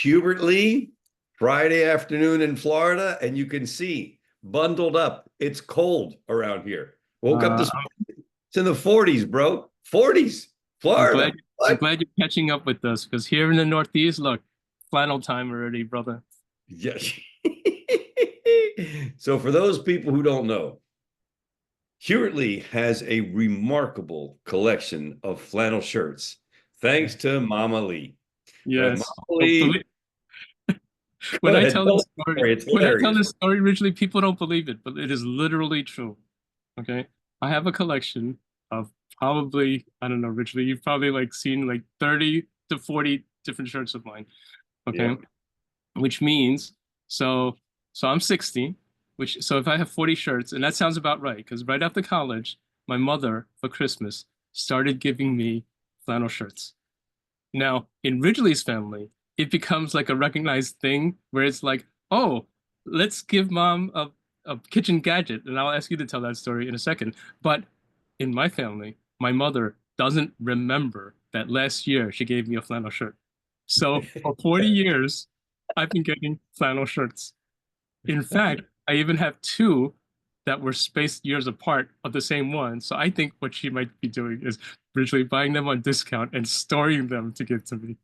Hubert Lee, Friday afternoon in Florida, and you can see bundled up. It's cold around here. Woke up Uh, this morning. It's in the 40s, bro. 40s, I'm glad Florida. I'm What? glad you're catching up with us because here in the Northeast, look, flannel time already, brother. Yes. So for those people who don't know, Hubert Lee has a remarkable collection of flannel shirts, thanks to Mama Lee. Mama Yes. Lee, go When I ahead, tell tell the the story, story. It's when I tell hilarious. this story originally, people don't believe it, but it is literally true. Okay. I have a collection of probably, I don't know, originally you've probably like seen like 30 to 40 different shirts of mine. Okay. Yep. Which means so so I'm 60, which so if I have 40 shirts, and that sounds about right, because right after college, my mother for Christmas started giving me flannel shirts. Now, in Ridgely's family, it becomes like a recognized thing where it's like, oh, let's give mom a kitchen gadget. And I'll ask you to tell that story in a second. But in my family, my mother doesn't remember that last year she gave me a flannel shirt. So for 40 years, I've been getting flannel shirts. In fact, I even have two that were spaced years apart of the same one. So I think what she might be doing is literally buying them on discount and storing them to give to me.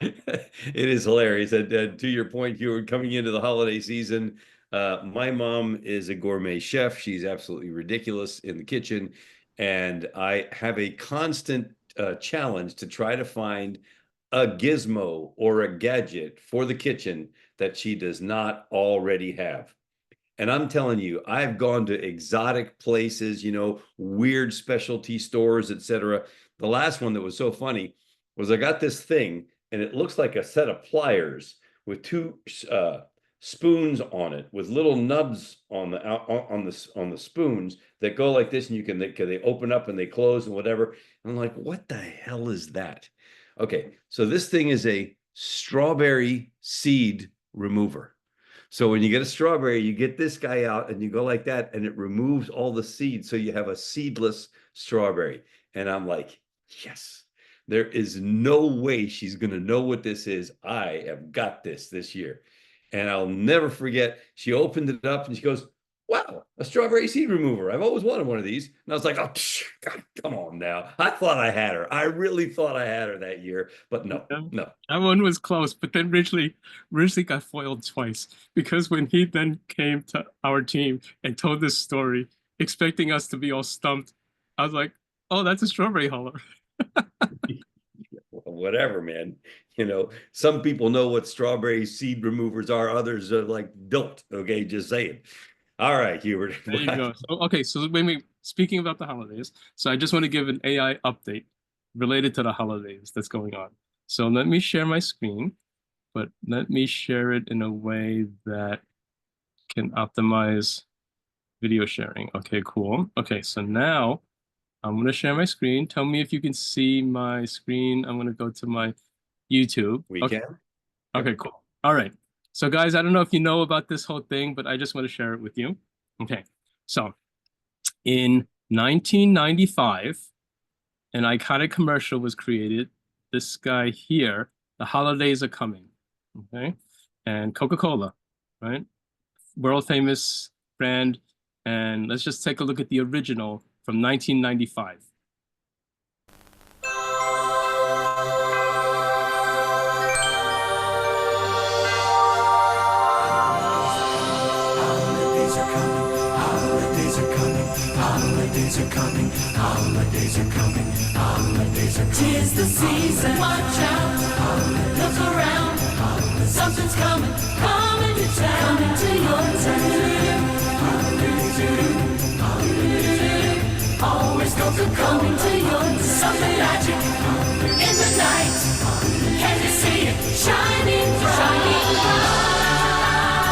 It is hilarious. And to your point, you were coming into the holiday season. My mom is a gourmet chef. She's absolutely ridiculous in the kitchen. And I have a constant challenge to try to find a gizmo or a gadget for the kitchen that she does not already have. And I'm telling you, I've gone to exotic places, weird specialty stores, etc. The last one that was so funny was I got this thing, and it looks like a set of pliers with two spoons on it, with little nubs on the spoons that go like this, and they open up and they close and whatever. And I'm like, what the hell is that? Okay, so this thing is a strawberry seed remover. So when you get a strawberry, you get this guy out and you go like that, and it removes all the seeds. So you have a seedless strawberry. And I'm like, yes, there is no way she's going to know what this is. I have got this year. And I'll never forget, she opened it up and she goes, wow, a strawberry seed remover. I've always wanted one of these. And I was like, oh, God, come on now. I thought I had her. I really thought I had her that year. But no, Yeah, no. that one was close, but then Ridgely got foiled twice because when he then came to our team and told this story, expecting us to be all stumped, I was like, "Oh, that's a strawberry holler." Whatever, man. Some people know what strawberry seed removers are, others are like don't. Okay, just saying. All right, Hubert. There you go. So, okay, so speaking about the holidays, so I just want to give an AI update related to the holidays that's going on. So let me share my screen, but let me share it in a way that can optimize video sharing. Okay, cool. Okay, so now I'm gonna share my screen. Tell me if you can see my screen. I'm gonna go to my YouTube. We Okay, can. okay, Yep. cool. All right. So guys, I don't know if you know about this whole thing, but I just want to share it with you. Okay. So in 1995, an iconic commercial was created. This guy here, the holidays are coming. Okay. And Coca-Cola, right? World famous brand. And let's just take a look at the original from 1995. Holidays are coming, holidays are coming, holidays are coming, holidays are coming, holidays are coming. 'Tis the season, watch out, look around, something's coming, coming to town, coming to your town. Always coming to your town. Something magic in the night, can you see it, shining bright, shining bright.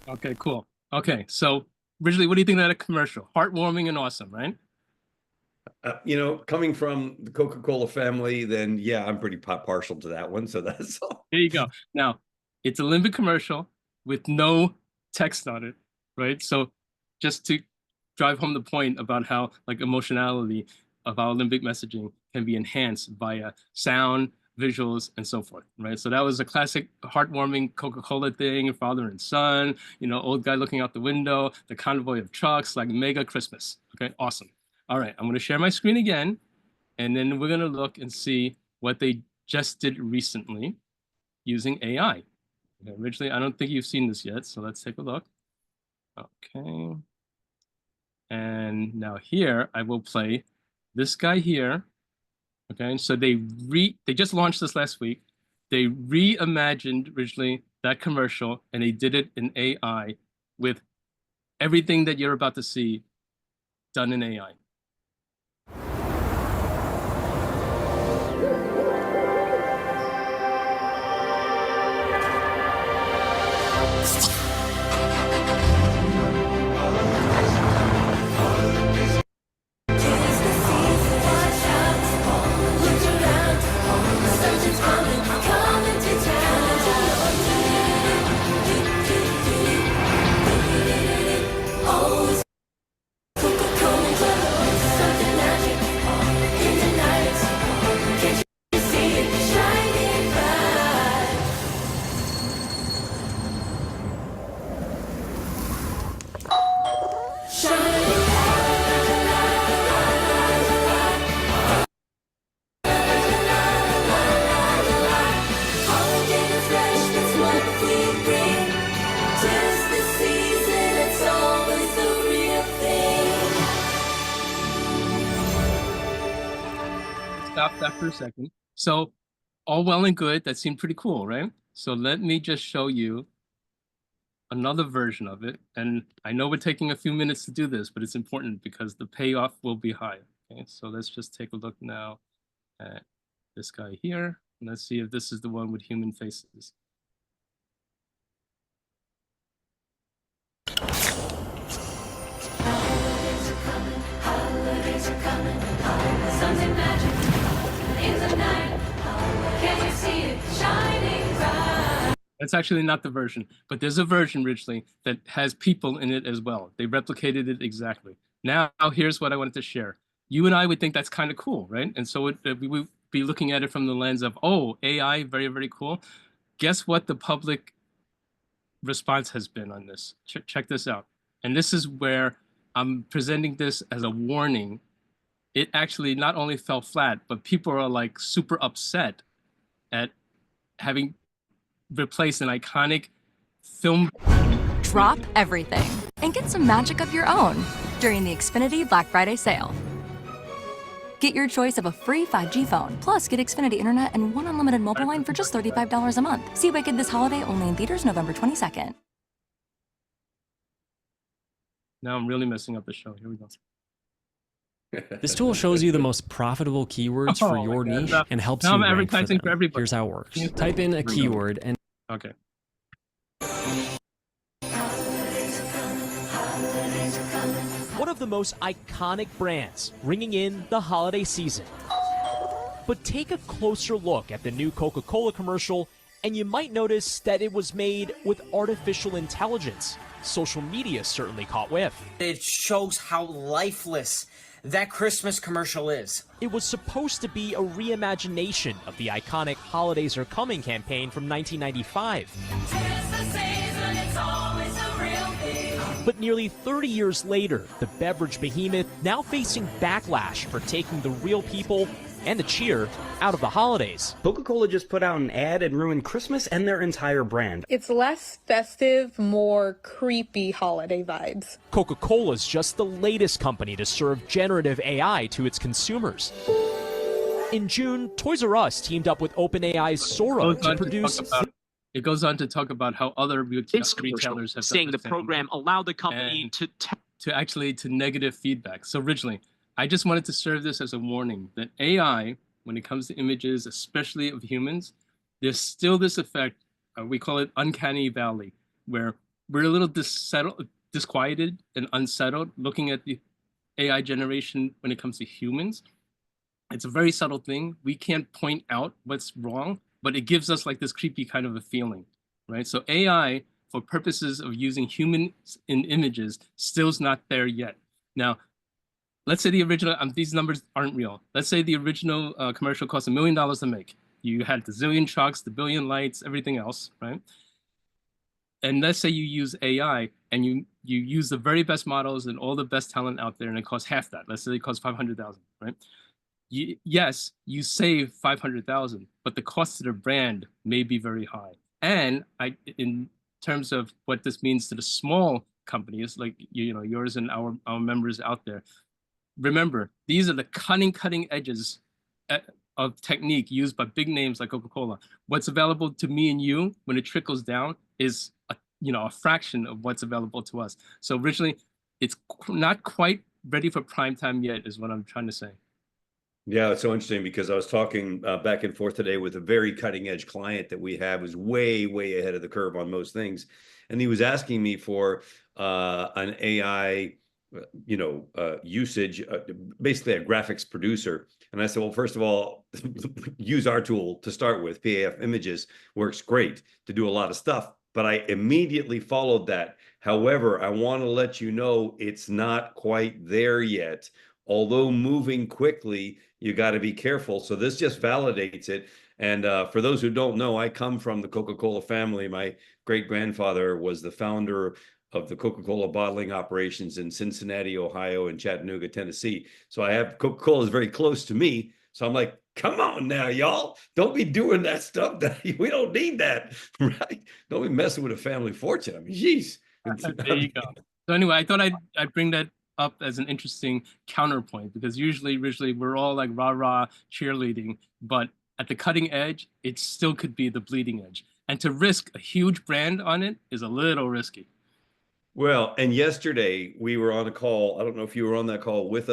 Okay, cool. Okay, so Originally, what do you think of that commercial? Heartwarming and awesome, right? Coming from the Coca-Cola family, then yeah, I'm pretty partial to that one. So that's all. There you go. Now, it's a Olympic commercial with no text on it, right? So just to drive home the point about how like emotionality of our Olympic messaging can be enhanced via sound, visuals, and so forth, right? So that was a classic heartwarming Coca-Cola thing, father and son, old guy looking out the window, the convoy of trucks, like mega Christmas. Okay, awesome. All right, I'm going to share my screen again, and then we're going to look and see what they just did recently using AI. Okay, originally, I don't think you've seen this yet, so let's take a look. Okay. And now here, I will play this guy here. Okay, and so they just launched this last week. They reimagined originally that commercial, and they did it in AI with everything that you're about to see done in AI. Stop that for a second. So all well and good, that seemed pretty cool, right? So let me just show you another version of it. And I know we're taking a few minutes to do this, but it's important because the payoff will be high. Okay, so let's just take a look now at this guy here. And let's see if this is the one with human faces. Holidays are coming, something magic in the night. Can't you see it shining bright? That's actually not the version, but there's a version originally that has people in it as well. They replicated it exactly. Now, here's what I wanted to share. You and I would think that's kind of cool, right? And so we would be looking at it from the lens of, oh, AI, very, very cool. Guess what the public response has been on this? Check this out. And this is where I'm presenting this as a warning. It actually not only fell flat, but people are like super upset at having replaced an iconic film. Drop everything and get some magic of your own during the Xfinity Black Friday sale. Get your choice of a free 5G phone, plus get Xfinity Internet and one unlimited mobile line for just $35 a month. See Wicked this holiday only in theaters November 22nd. Now I'm really messing up the show. Here we go. This tool shows you the most profitable keywords for your niche and helps now you I'm rank advertising for them. everybody. Here's how it works. Type in a keyword and Okay. One of the most iconic brands ringing in the holiday season. But take a closer look at the new Coca-Cola commercial and you might notice that it was made with artificial intelligence. Social media certainly caught whiff. It shows how lifeless that Christmas commercial is. It was supposed to be a reimagination of the iconic Holidays Are Coming campaign from 1995. But nearly 30 years later, the beverage behemoth now facing backlash for taking the real people and the cheer out of the holidays. Coca-Cola just put out an ad and ruined Christmas and their entire brand. It's less festive, more creepy holiday vibes. Coca-Cola's just the latest company to serve generative AI to its consumers. In June, Toys R Us teamed up with OpenAI's Sora to produce... It goes on to talk about how other retailers have saying the program allowed the company to negative feedback. So originally, I just wanted to serve this as a warning that AI, when it comes to images, especially of humans, there's still this effect, we call it uncanny valley, where we're a little disquieted and unsettled looking at the AI generation when it comes to humans. It's a very subtle thing. We can't point out what's wrong, but it gives us like this creepy kind of a feeling, right? So AI, for purposes of using humans in images, still's not there yet. Now, let's say the original, these numbers aren't real. Let's say the original commercial cost $1 million to make. You had the zillion trucks, the billion lights, everything else, right? And let's say you use AI and you use the very best models and all the best talent out there, and it costs half that. Let's say it costs 500,000, right? Yes, you save 500,000, but the cost to the brand may be very high. And in terms of what this means to the small companies like yours and our members out there, remember, these are the cutting edges of technique used by big names like Coca-Cola. What's available to me and you when it trickles down is a fraction of what's available to us. So originally, it's not quite ready for prime time yet, is what I'm trying to say. Yeah, it's so interesting because I was talking back and forth today with a very cutting edge client that we have who's way ahead of the curve on most things, and he was asking me for an AI usage, basically a graphics producer. And I said, well, first of all, use our tool to start with. PAF Images works great to do a lot of stuff, but I immediately followed that. However, I want to let you know it's not quite there yet. Although moving quickly, you got to be careful. So this just validates it. And for those who don't know, I come from the Coca-Cola family. My great-grandfather was the founder of the Coca-Cola bottling operations in Cincinnati, Ohio, and Chattanooga, Tennessee. So I have Coca-Cola is very close to me. So I'm like, come on now, y'all. Don't be doing that stuff. We don't need that, right? Don't be messing with a family fortune. I mean, geez. There you go. So anyway, I thought I'd bring that up as an interesting counterpoint, because usually we're all like rah cheerleading, but at the cutting edge, it still could be the bleeding edge. And to risk a huge brand on it is a little risky. Well, and yesterday we were on a call. I don't know if you were on that call with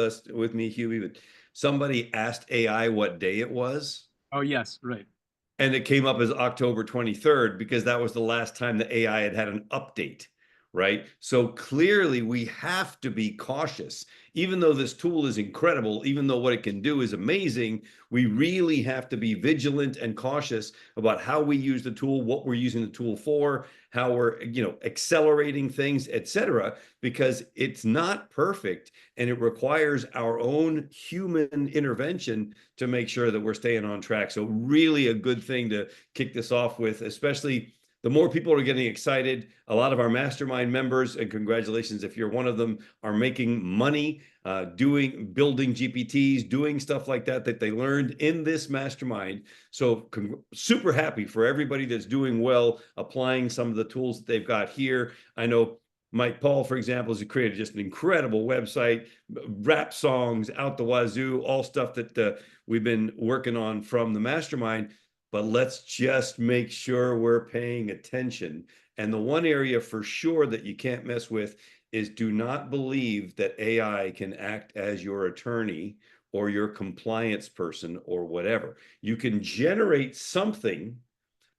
me, Huey, but somebody asked AI what day it was. Oh, yes, right. And it came up as October 23rd because that was the last time the AI had an update, right? So clearly we have to be cautious. Even though this tool is incredible, even though what it can do is amazing, we really have to be vigilant and cautious about how we use the tool, what we're using the tool for, how we're, accelerating things, etc., because it's not perfect and it requires our own human intervention to make sure that we're staying on track. So really a good thing to kick this off with, especially the more people are getting excited. A lot of our mastermind members, and congratulations if you're one of them, are making money building GPTs, doing stuff like that they learned in this mastermind. So super happy for everybody that's doing well, applying some of the tools that they've got here. I know Mike Paul, for example, has created just an incredible website, rap songs out the wazoo, all stuff that we've been working on from the mastermind. But let's just make sure we're paying attention. And the one area for sure that you can't mess with is do not believe that AI can act as your attorney or your compliance person or whatever. You can generate something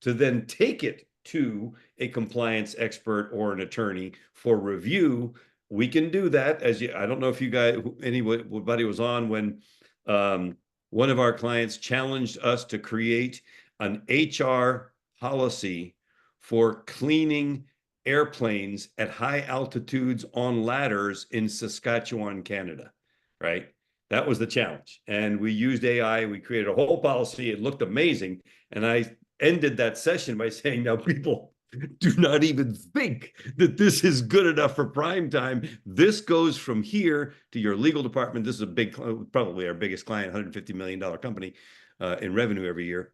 to then take it to a compliance expert or an attorney for review. We can do that. I don't know if you guys, anybody was on when one of our clients challenged us to create an HR policy for cleaning airplanes at high altitudes on ladders in Saskatchewan, Canada, right? That was the challenge. And we used AI, we created a whole policy. It looked amazing. And I ended that session by saying, now people, do not even think that this is good enough for prime time. This goes from here to your legal department. This is a big, probably our biggest client, $150 million company in revenue every year.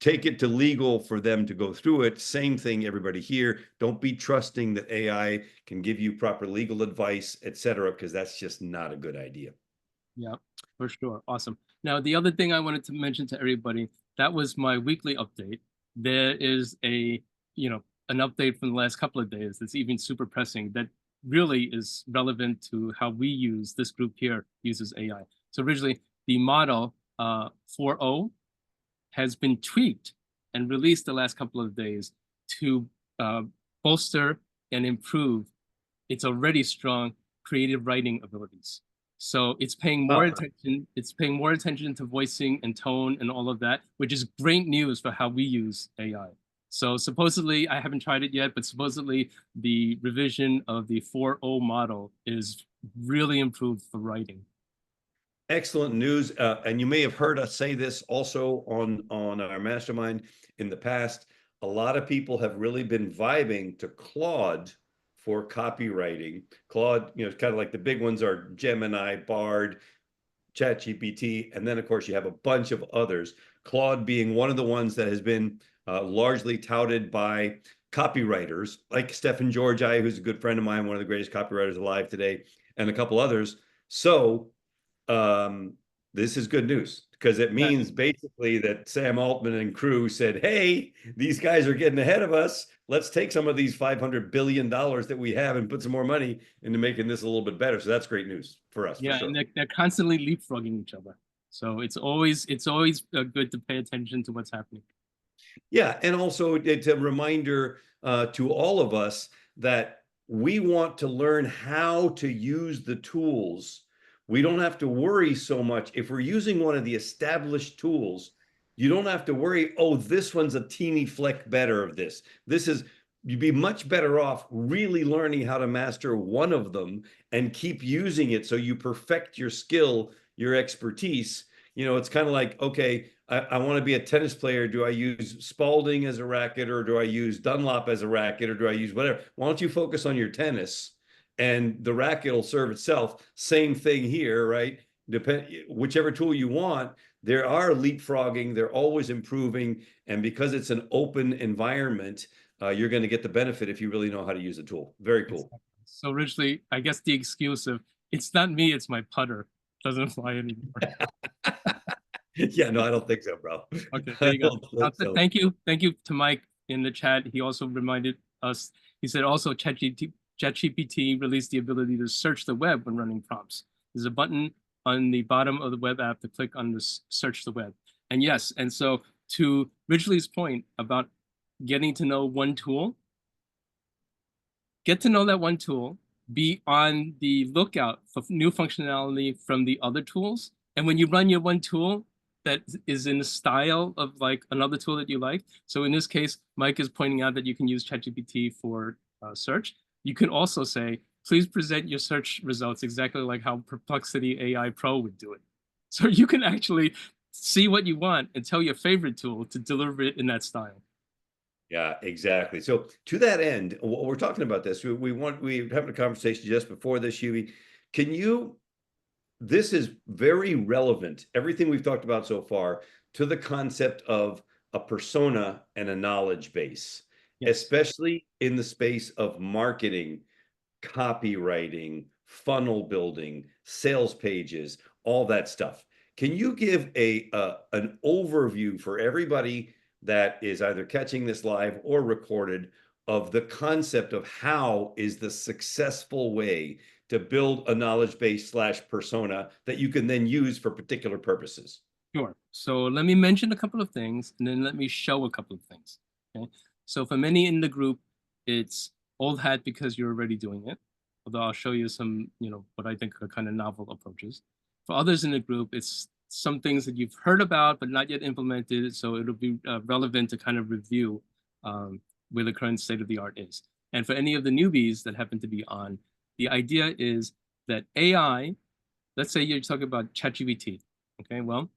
Take it to legal for them to go through it. Same thing, everybody here. Don't be trusting that AI can give you proper legal advice, etc., because that's just not a good idea. Yeah, for sure. Awesome. Now, the other thing I wanted to mention to everybody, that was my weekly update. There is an update from the last couple of days that's even super pressing that really is relevant to how we use, this group here uses AI. So originally, the model 4.0 has been tweaked and released the last couple of days to bolster and improve its already strong creative writing abilities. So it's paying more attention. It's paying more attention to voicing and tone and all of that, which is great news for how we use AI. So supposedly, I haven't tried it yet, but supposedly the revision of the 4.0 model is really improved for writing. Excellent news. And you may have heard us say this also on our mastermind in the past. A lot of people have really been vibing to Claude for copywriting. Claude, it's kind of like the big ones are Gemini, Bard, ChatGPT, and then of course you have a bunch of others. Claude being one of the ones that has been largely touted by copywriters like Stephen George, who's a good friend of mine, one of the greatest copywriters alive today, and a couple others. So this is good news because it means basically that Sam Altman and crew said, hey, these guys are getting ahead of us. Let's take some of these $500 billion that we have and put some more money into making this a little bit better. So that's great news for us. Yeah, for sure. And they're constantly leapfrogging each other. So it's always good to pay attention to what's happening. Yeah, and also it's a reminder to all of us that we want to learn how to use the tools. We don't have to worry so much. If we're using one of the established tools, you don't have to worry, oh, this one's a teeny fleck better of this. You'd be much better off really learning how to master one of them and keep using it so you perfect your skill, your expertise. It's kind of like, okay, I want to be a tennis player. Do I use Spalding as a racket, or do I use Dunlop as a racket, or do I use whatever? Why don't you focus on your tennis, and the racket will serve itself. Same thing here, right? Whichever tool you want, there are leapfrogging. They're always improving. And because it's an open environment, you're going to get the benefit if you really know how to use the tool. Very cool. So originally, I guess the excuse of, it's not me, it's my putter, doesn't fly anymore. Yeah, no, I don't think so, bro. Okay, there you go. Thank you to Mike in the chat. He also reminded us, he said also ChatGPT released the ability to search the web when running prompts. There's a button on the bottom of the web app to click on the search the web. And yes, and so to Ridgely's point about getting to know one tool, get to know that one tool, be on the lookout for new functionality from the other tools. And when you run your one tool that is in the style of like another tool that you like, so in this case, Mike is pointing out that you can use ChatGPT for search. You can also say, please present your search results exactly like how Perplexity AI Pro would do it. So you can actually see what you want and tell your favorite tool to deliver it in that style. Yeah, exactly. So to that end, we're talking about this. We're having a conversation just before this, Huey. This is very relevant, everything we've talked about so far, to the concept of a persona and a knowledge base, especially in the space of marketing, copywriting, funnel building, sales pages, all that stuff. Can you give an overview for everybody that is either catching this live or recorded of the concept of how is the successful way to build a knowledge base / persona that you can then use for particular purposes? Sure. So let me mention a couple of things, and then let me show a couple of things. Okay. So for many in the group, it's old hat because you're already doing it. Although I'll show you some, what I think are kind of novel approaches. For others in the group, it's some things that you've heard about but not yet implemented. So it'll be relevant to kind of review where the current state of the art is. And for any of the newbies that happen to be on, the idea is that AI, let's say you're talking about ChatGPT. Okay, well,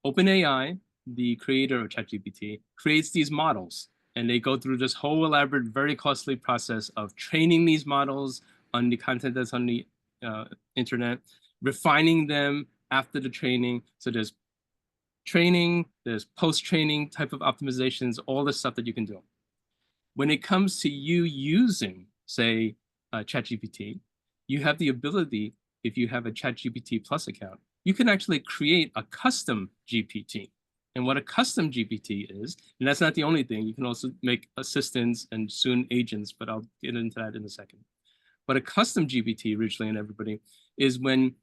OpenAI, the creator of ChatGPT, creates these models. And they go through this whole elaborate, very costly process of training these models on the content that's on the internet, refining them after the training. So there's training, there's post-training type of optimizations, all the stuff that you can do. When it comes to you using, say, ChatGPT, you have the ability, if you have a ChatGPT Plus account, you can actually create a custom GPT. And what a custom GPT is, and that's not the only thing, you can also make assistants and soon agents, but I'll get into that in a second. But a custom GPT, originally, and everybody, is when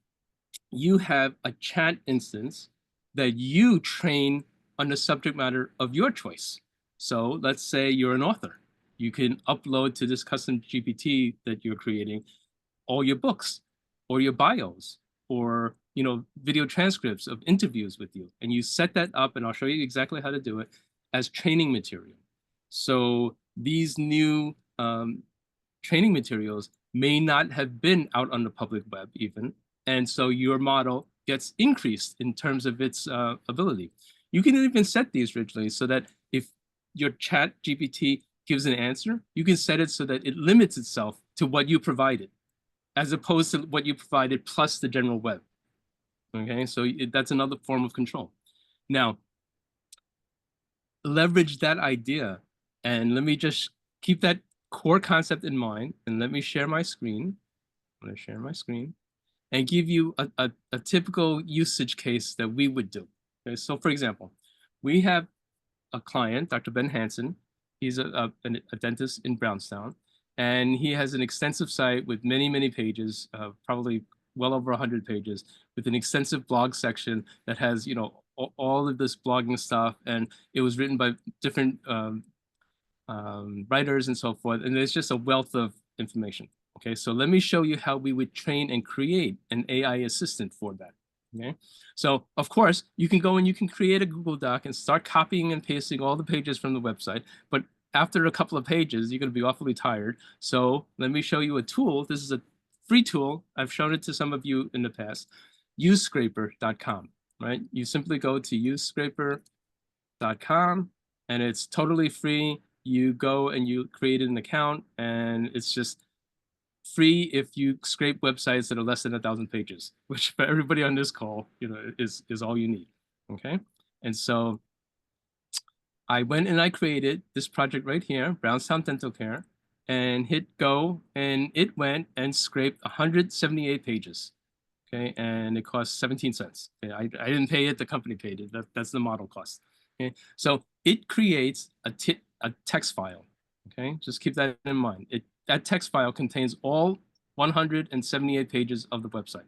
you have a chat instance that you train on the subject matter of your choice. So let's say you're an author You can upload to this custom GPT that you're creating all your books or your bios or video transcripts of interviews with you, and you set that up, and I'll show you exactly how to do it, as training material. So these new training materials may not have been out on the public web even, and so your model gets increased in terms of its ability. You can even set these originally so that if your chat GPT gives an answer, you can set it so that it limits itself to what you provided, as opposed to what you provided plus the general web. Okay, so that's another form of control. Now, leverage that idea, and let me just keep that core concept in mind, and let me share my screen. I'm going to share my screen and give you a typical usage case that we would do. Okay, so for example, we have a client, Dr. Ben Hansen. He's a dentist in Brownstown, and he has an extensive site with many, many pages, probably well over 100 pages, with an extensive blog section that has, all of this blogging stuff, and it was written by different writers and so forth, and there's just a wealth of information. Okay, so let me show you how we would train and create an AI assistant for that. Okay, so of course you can go and you can create a Google Doc and start copying and pasting all the pages from the website, but after a couple of pages you're going to be awfully tired. So let me show you a tool. This is a free tool. I've shown it to some of you in the past. Usescraper.com, right? You simply go to usescraper.com and it's totally free. You go and you create an account, and it's just free if you scrape websites that are less than 1,000 pages, which for everybody on this call, is all you need. Okay, and so I went and I created this project right here, Brownstown Dental Care, and hit go, and it went and scraped 178 pages. Okay, and it cost 17 cents. Okay, I didn't pay it; the company paid it. That's the model cost. Okay, so it creates a text file. Okay, just keep that in mind. That text file contains all 178 pages of the website.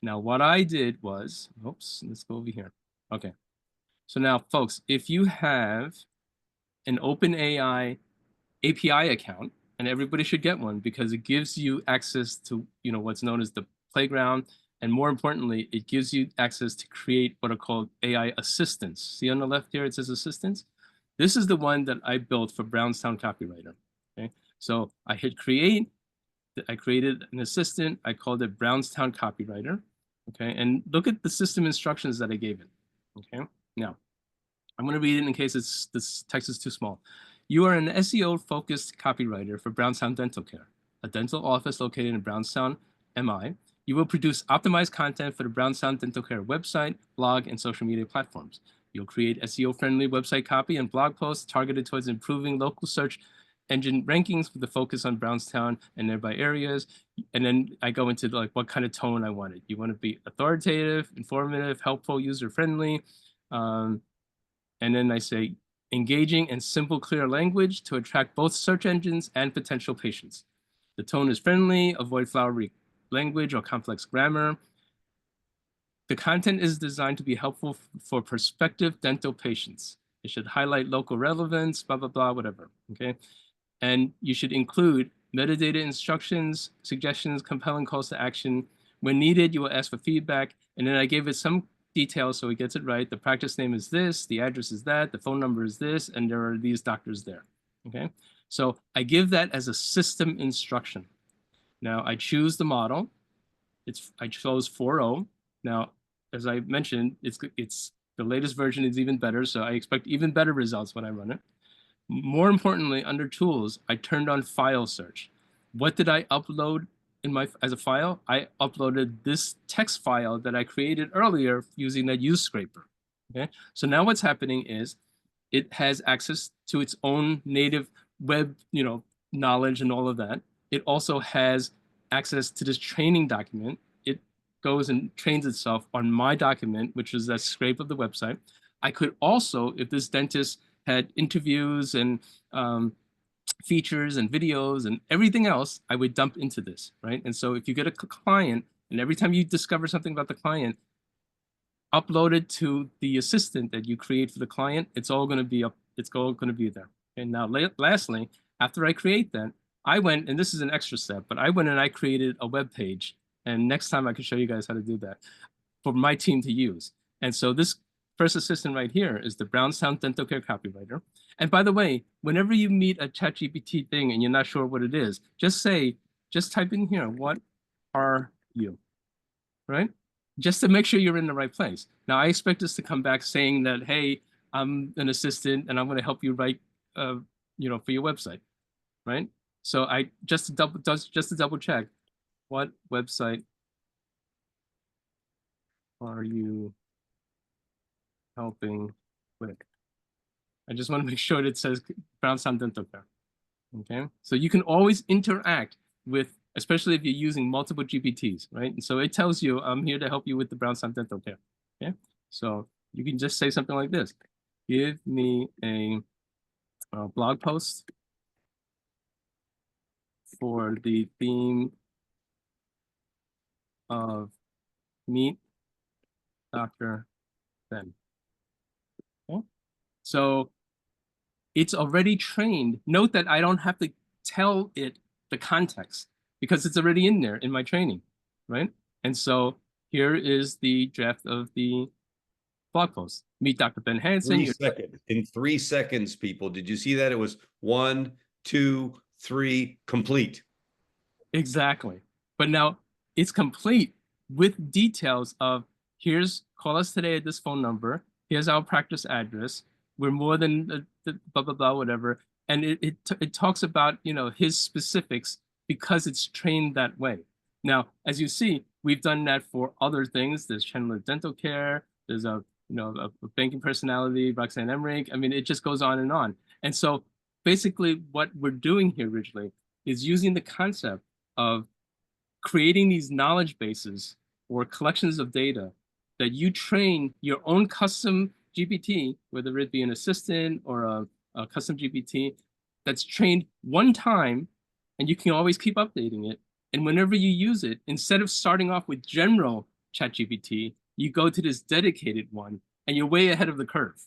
Now, what I did was, oops, let's go over here. Okay, so now, folks, if you have an OpenAI API account, and everybody should get one because it gives you access to, what's known as the playground, and more importantly, it gives you access to create what are called AI assistants. See on the left here, it says assistants. This is the one that I built for Brownstown Copywriter. Okay, so I hit create. I created an assistant. I called it Brownstown Copywriter. Okay, and look at the system instructions that I gave it. Okay, now I'm going to read it in case this text is too small. You are an SEO-focused copywriter for Brownstown Dental Care, a dental office located in Brownstown, MI. You will produce optimized content for the Brownstown Dental Care website, blog, and social media platforms. You'll create SEO-friendly website copy and blog posts targeted towards improving local search engine rankings with a focus on Brownstown and nearby areas. And then I go into like what kind of tone I wanted. You want to be authoritative, informative, helpful, user-friendly. And then I say engaging and simple, clear language to attract both search engines and potential patients. The tone is friendly, avoid flowery language or complex grammar. The content is designed to be helpful for prospective dental patients. It should highlight local relevance, blah, blah, blah, whatever, okay? And you should include metadata instructions, suggestions, compelling calls to action. When needed, you will ask for feedback. And then I gave it some details so it gets it right. The practice name is this, the address is that, the phone number is this, and there are these doctors there, okay? So I give that as a system instruction. Now I choose the model. I chose 4.0. Now, as I mentioned, it's the latest version is even better, so I expect even better results when I run it. More importantly, under tools, I turned on file search. What did I upload as a file? I uploaded this text file that I created earlier using that use scraper. Okay, so now what's happening is it has access to its own native web, knowledge and all of that. It also has access to this training document. It goes and trains itself on my document, which is that scrape of the website. I could also, if this dentist had interviews and features and videos and everything else, I would dump into this, right? And so if you get a client, and every time you discover something about the client, upload it to the assistant that you create for the client. It's all going to be up. It's all going to be there. And now, lastly, after I create that, I went, and this is an extra step, but I went and I created a web page. And next time I can show you guys how to do that for my team to use. And so this first assistant right here is the Brownstown Dental Care copywriter. And by the way, whenever you meet a ChatGPT thing and you're not sure what it is, just type in here, what are you, right? Just to make sure you're in the right place. Now, I expect us to come back saying that, hey, I'm an assistant and I'm going to help you write, for your website, right? So I just to double check, what website are you helping with? I just want to make sure that it says Brownstown Dental Care. Okay, so you can always interact with, especially if you're using multiple GPTs, right? And so it tells you, I'm here to help you with the Brownstown Dental Care. Okay, so you can just say something like this: give me a blog post for the theme of meet Dr. Ben. Okay. So it's already trained. Note that I don't have to tell it the context because it's already in there in my training, right? And so here is the draft of the blog post. Meet Dr. Ben Hansen. In 3 seconds, people, did you see that? It was 1, 2, 3, complete. Exactly. But now it's complete with details of, call us today at this phone number. Here's our practice address. We're more than the blah, blah, blah, whatever. And it talks about, his specifics because it's trained that way. Now, as you see, we've done that for other things. There's Chandler Dental Care. There's a banking personality, Roxanne Emmerich. I mean, it just goes on and on. And so basically what we're doing here originally is using the concept of creating these knowledge bases or collections of data that you train your own custom GPT, whether it be an assistant or a custom GPT, that's trained one time, and you can always keep updating it. And whenever you use it, instead of starting off with general ChatGPT, you go to this dedicated one, and you're way ahead of the curve,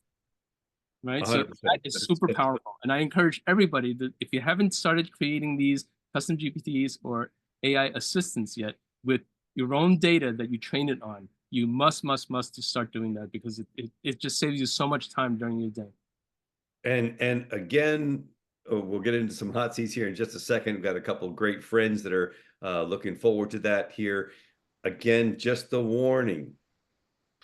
right? 100%. So that is super powerful. And I encourage everybody that if you haven't started creating these custom GPTs or AI assistants yet with your own data that you train it on, you must start doing that because it just saves you so much time during your day. And again, we'll get into some hot seats here in just a second. We've got a couple of great friends that are looking forward to that here. Again, just the warning,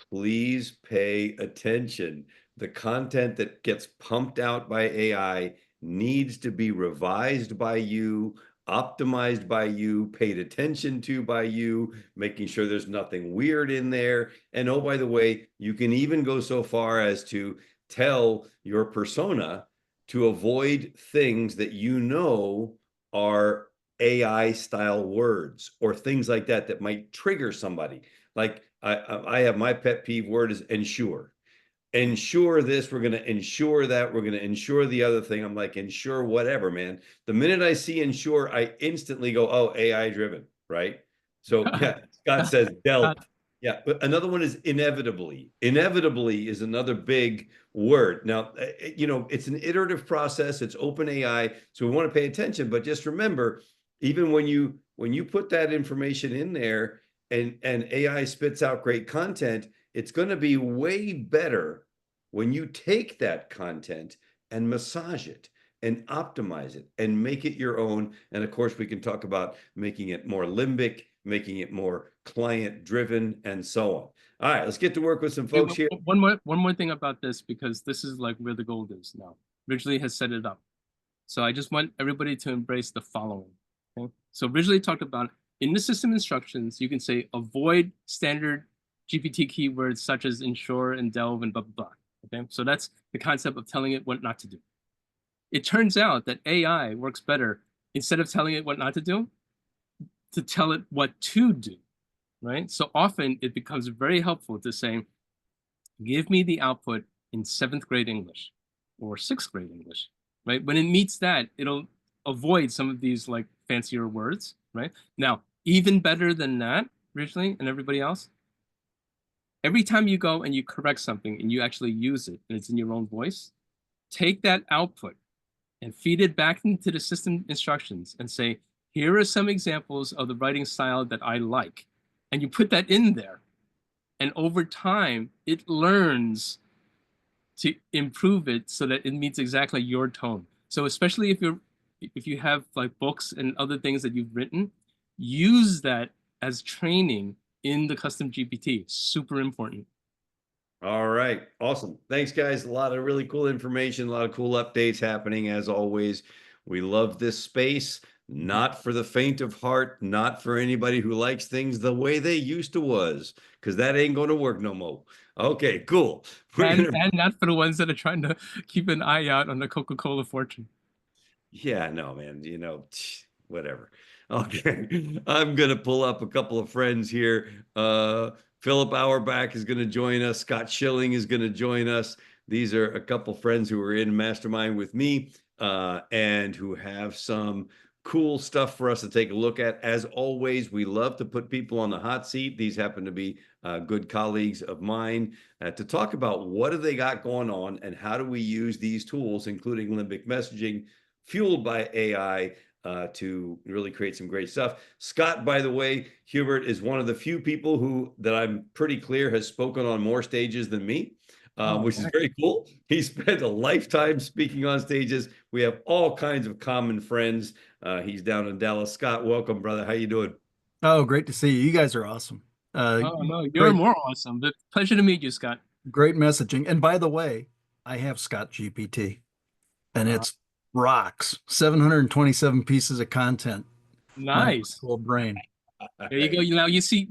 please pay attention. The content that gets pumped out by AI needs to be revised by you, optimized by you, paid attention to by you, making sure there's nothing weird in there. And oh, by the way, you can even go so far as to tell your persona to avoid things that are AI style words or things like that that might trigger somebody. Like I have my pet peeve word is ensure. Ensure this, we're going to ensure that, we're going to ensure the other thing. I'm like, ensure whatever, man. The minute I see ensure, I instantly go, oh, AI driven, right? So yeah, Scott says delta. Yeah, but another one is inevitably. Inevitably is another big word. Now, it's an iterative process. It's open AI, so we want to pay attention. But just remember, even when you put that information in there and AI spits out great content, it's going to be way better when you take that content and massage it and optimize it and make it your own. And of course, we can talk about making it more limbic, making it more client driven, and so on. All right, let's get to work with some folks here. One more thing about this, because this is like where the gold is now. Originally has set it up. So I just want everybody to embrace the following. Okay? So originally talked about in the system instructions, you can say avoid standard GPT keywords such as ensure and delve and blah, blah, blah. Okay, so that's the concept of telling it what not to do. It turns out that AI works better, instead of telling it what not to do, to tell it what to do, right? So often it becomes very helpful to say, give me the output in 7th grade English or 6th grade English, right? When it meets that, it'll avoid some of these like fancier words, right? Now, even better than that, originally, and everybody else, every time you go and you correct something and you actually use it and it's in your own voice, take that output and feed it back into the system instructions and say, here are some examples of the writing style that I like. And you put that in there. And over time, it learns to improve it so that it meets exactly your tone. So especially if you have like books and other things that you've written, use that as training in the custom GPT. Super important. All right. Awesome. Thanks, guys. A lot of really cool information, a lot of cool updates happening as always. We love this space. Not for the faint of heart, not for anybody who likes things the way they used to was, because that ain't going to work no more. Okay, cool. And not for the ones that are trying to keep an eye out on the Coca-Cola fortune. Yeah, no, man, whatever. Okay. I'm gonna pull up a couple of friends here. Philip Auerbach is gonna join us. Scott Schilling is gonna join us. These are a couple friends who are in Mastermind with me, and who have some cool stuff for us to take a look at. As always, we love to put people on the hot seat. These happen to be good colleagues of mine, to talk about what do they got going on and how do we use these tools, including limbic messaging, fueled by AI, to really create some great stuff. Scott, by the way, Hubert is one of the few people who that I'm pretty clear has spoken on more stages than me, which is very cool. He spent a lifetime speaking on stages. We have all kinds of common friends. He's down in Dallas. Scott, welcome, brother. How you doing? Oh, great to see you. You guys are awesome. Oh, no, you're great, more awesome. But pleasure to meet you, Scott. great messaging. And by the way, I have Scott GPT, and it's rocks. 727 pieces of content. Nice. Cool brain. There you go. Now you see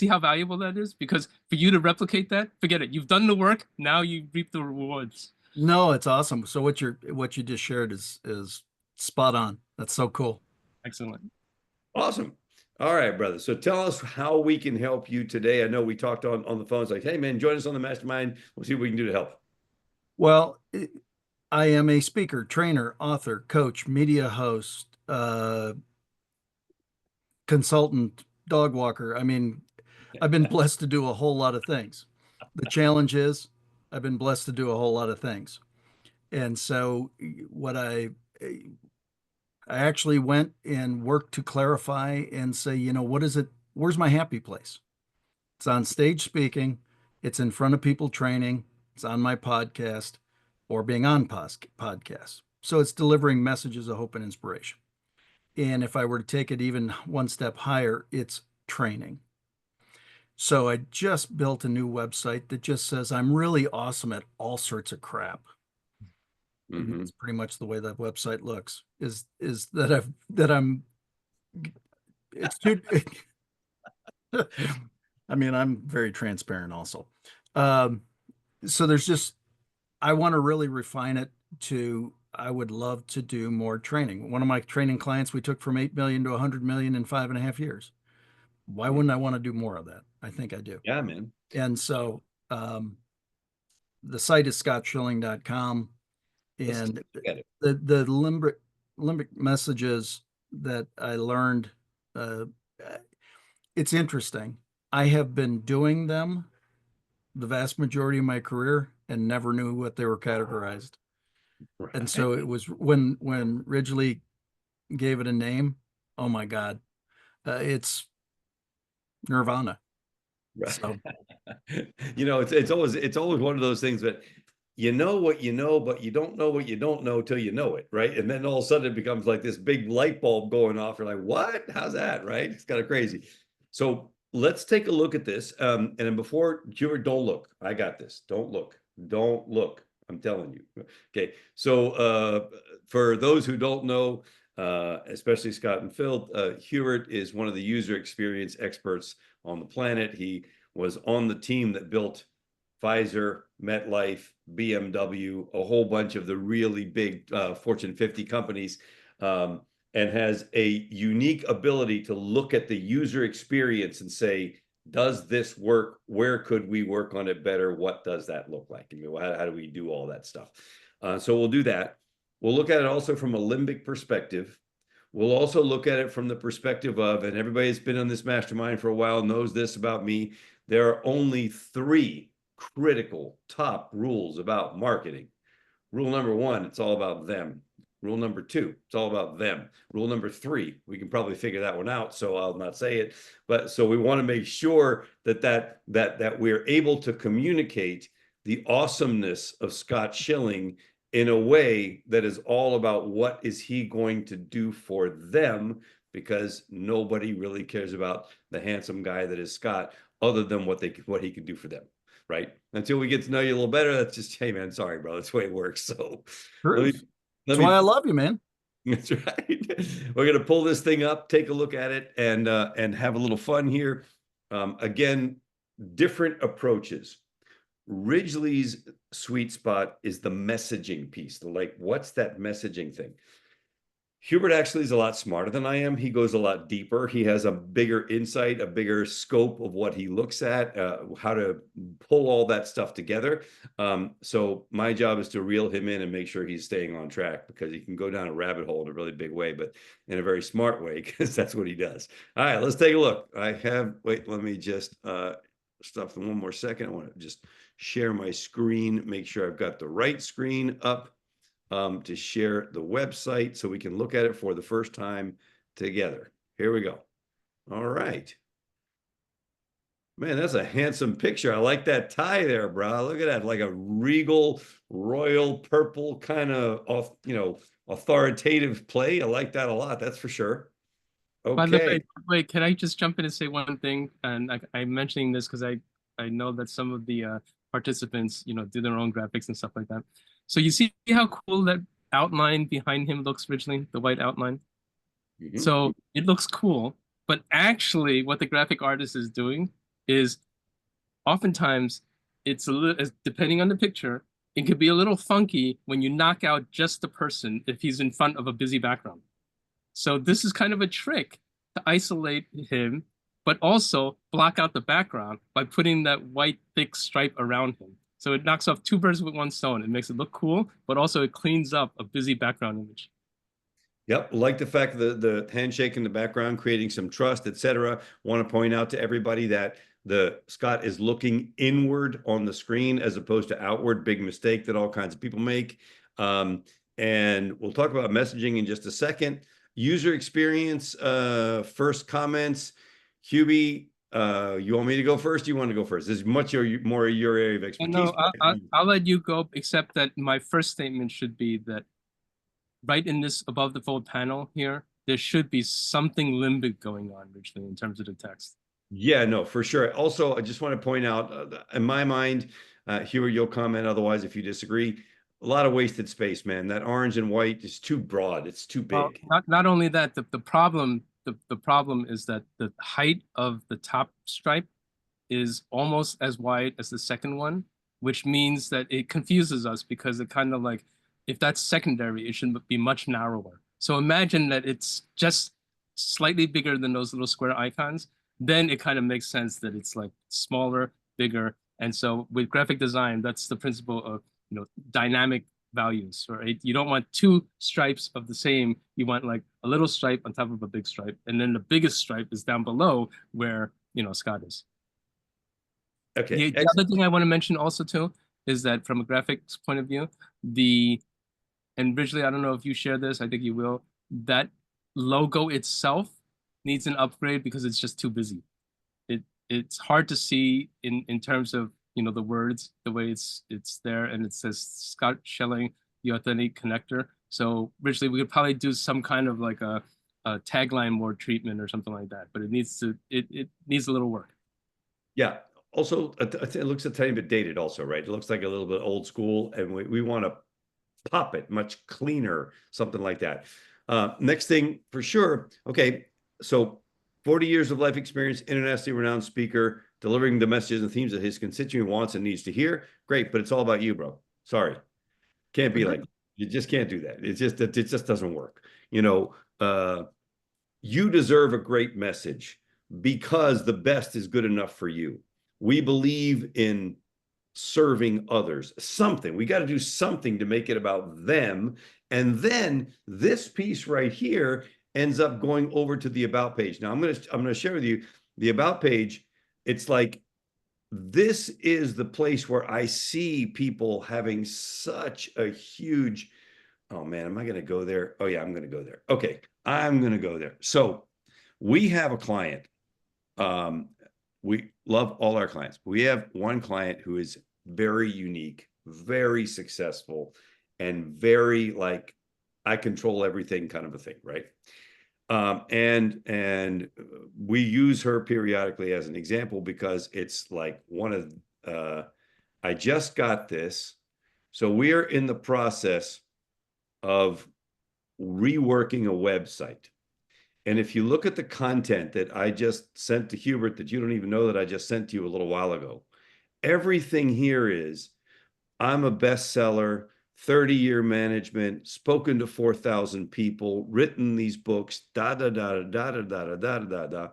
how valuable that is, because for you to replicate that, forget it. You've done the work. Now you reap the rewards. No, it's awesome. So what you just shared is spot on. That's so cool. Excellent. Awesome. All right, brother. So tell us how we can help you today. I know we talked on the phone. It's like, hey, man, join us on the mastermind. We'll see what we can do to help. Well, I am a speaker, trainer, author, coach, media host, consultant, dog walker. I mean, I've been blessed to do a whole lot of things. The challenge is I've been blessed to do a whole lot of things. And so what I actually went and worked to clarify and say, what is it? Where's my happy place? It's on stage speaking. It's in front of people training. It's on my podcast or being on podcasts. So it's delivering messages of hope and inspiration. And if I were to take it even one step higher, it's training. So I just built a new website that just says I'm really awesome at all sorts of crap. Mm-hmm. It's pretty much the way that website looks. Is that I'm. It's too. I mean, I'm very transparent also. So there's just, I want to really refine it to, I would love to do more training. One of my training clients, we took from 8 million to 100 million in 5.5 years. Why wouldn't I want to do more of that? I think I do. Yeah, man. And so the site is scottschilling.com. And the limbic messages that I learned, it's interesting. I have been doing them the vast majority of my career and never knew what they were categorized. Right. And so it was when Ridgely gave it a name, oh my God, it's Nirvana. Right. So. It's always one of those things that you know what you know, but you don't know what you don't know till you know it, right? And then all of a sudden it becomes like this big light bulb going off. You're like, what? How's that, right? It's kind of crazy. So let's take a look at this. And then before, Hubert, don't look. I got this. Don't look. Don't look. I'm telling you. Okay. So for those who don't know, especially Scott and Phil, Hubert is one of the user experience experts on the planet. He was on the team that built Pfizer, MetLife, BMW, a whole bunch of the really big Fortune 50 companies, and has a unique ability to look at the user experience and say, does this work? Where could we work on it better? What does that look like? I mean, how do we do all that stuff? So we'll do that. We'll look at it also from a limbic perspective. We'll also look at it from the perspective of, and everybody that's been on this mastermind for a while knows this about me, there are only 3 critical top rules about marketing. Rule number 1, it's all about them. Rule number 2, it's all about them. Rule number 3, we can probably figure that one out, so I'll not say it. But so we want to make sure that we're able to communicate the awesomeness of Scott Schilling in a way that is all about what is he going to do for them, because nobody really cares about the handsome guy that is Scott other than what he can do for them, right? Until we get to know you a little better, that's just, hey man, sorry, bro, that's the way it works. So that's why I love you, man. That's right. We're gonna pull this thing up, take a look at it, and have a little fun here. Again, different approaches. Ridgely's sweet spot is the messaging piece. Like, what's that messaging thing? Hubert actually is a lot smarter than I am. He goes a lot deeper. He has a bigger insight, a bigger scope of what he looks at, how to pull all that stuff together. So my job is to reel him in and make sure he's staying on track, because he can go down a rabbit hole in a really big way, but in a very smart way, because that's what he does. All right, let's take a look. Wait, let me just stop for one more second. I want to just share my screen, make sure I've got the right screen up. To share the website so we can look at it for the first time together. Here we go. All right. Man, that's a handsome picture. I like that tie there, bro. Look at that, like a regal, royal purple kind of, authoritative play. I like that a lot. That's for sure. Okay. By the way, wait, can I just jump in and say one thing? And I'm mentioning this because I know that some of the participants, do their own graphics and stuff like that. So you see how cool that outline behind him looks, Ridgely, the white outline? Mm-hmm. So it looks cool, but actually what the graphic artist is doing is oftentimes it's a little, depending on the picture, it could be a little funky when you knock out just the person if he's in front of a busy background. So this is kind of a trick to isolate him, but also block out the background by putting that white thick stripe around him. So it knocks off 2 birds with 1 stone. It makes it look cool, but also it cleans up a busy background image. Yep, like the fact that the handshake in the background, creating some trust, etc. Want to point out to everybody that the Scott is looking inward on the screen as opposed to outward. Big mistake that all kinds of people make. And we'll talk about messaging in just a second. User experience, first comments. Hubie, you want me to go first? You want to go first? This is much more your area of expertise. No, I'll let you go, except that my first statement should be that right in this above the fold panel here, there should be something limbic going on, Richly, in terms of the text. Yeah, no, for sure. Also, I just want to point out, in my mind, Hubert, you'll comment otherwise if you disagree. A lot of wasted space, man. That orange and white is too broad. It's too big. Well, not only that, the problem is that the height of the top stripe is almost as wide as the second one, which means that it confuses us because it kind of like, if that's secondary, it should be much narrower. So imagine that it's just slightly bigger than those little square icons. Then it kind of makes sense that it's like smaller, bigger. And so with graphic design, that's the principle of dynamic values, right? You don't want 2 stripes of the same. You want like a little stripe on top of a big stripe, and then the biggest stripe is down below where Scott is. Okay. The other thing I want to mention also too is that from a graphics point of view, and Ridgely, I don't know if you share this, I think you will, that logo itself needs an upgrade because it's just too busy. It's hard to see in terms of the words, the way it's there, and it says Scott Schilling, the authentic connector. So Ridgely, we could probably do some kind of like a tagline word treatment or something like that, but it needs a little work. Yeah. Also, it looks a tiny bit dated also, right? It looks like a little bit old school, and we want to pop it much cleaner, something like that. Next thing for sure. Okay. So 40 years of life experience, internationally renowned speaker, delivering the messages and themes that his constituent wants and needs to hear. Great, but it's all about you, bro. Sorry. Can't be like, you just can't do that. It just doesn't work. You deserve a great message because the best is good enough for you. We believe in serving others. We got to do something to make it about them. And then this piece right here ends up going over to the about page. Now I'm going to share with you the about page. It's like, this is the place where I see people having such a huge oh man, am I going to go there? Oh yeah, I'm going to go there. Okay, I'm going to go there. So we have a client. We love all our clients. We have one client who is very unique, very successful, and very like, I control everything kind of a thing, right? And we use her periodically as an example because it's like one of I just got this. So we are in the process of reworking a website. And if you look at the content that I just sent to Hubert that you don't even know that I just sent to you a little while ago, everything here is I'm a bestseller, 30-year management, spoken to 4,000 people, written these books, da da da da da da da da da da.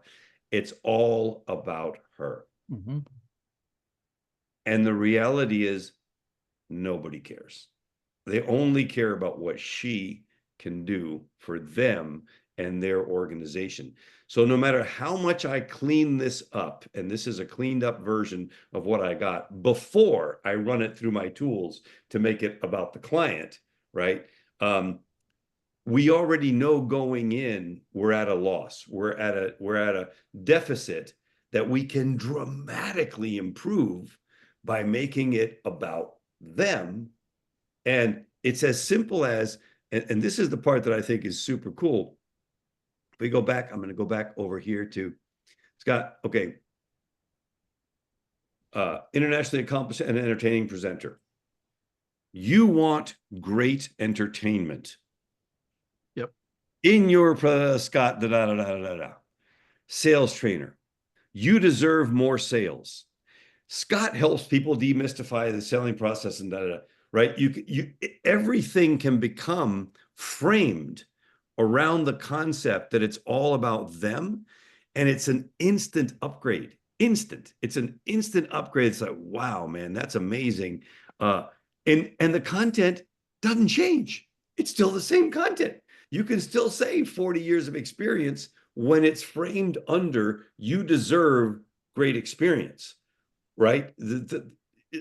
It's all about her. Mm-hmm. And the reality is nobody cares. They only care about what she can do for them and their organization. So no matter how much I clean this up, and this is a cleaned up version of what I got before I run it through my tools to make it about the client, right? We already know going in, we're at a loss. We're at a deficit that we can dramatically improve by making it about them. And it's as simple as, and this is the part that I think is super cool. If we go back, I'm going to go back over here to Scott. Okay. Internationally accomplished and entertaining presenter. You want great entertainment. Yep. In your Scott, da da da da da da. Sales trainer. You deserve more sales. Scott helps people demystify the selling process and da da da. Right? Everything can become framed around the concept that it's all about them, and it's an instant upgrade. It's an instant upgrade. It's like, wow, man, that's amazing. And the content doesn't change. It's still the same content. You can still say 40 years of experience when it's framed under you deserve great experience, right?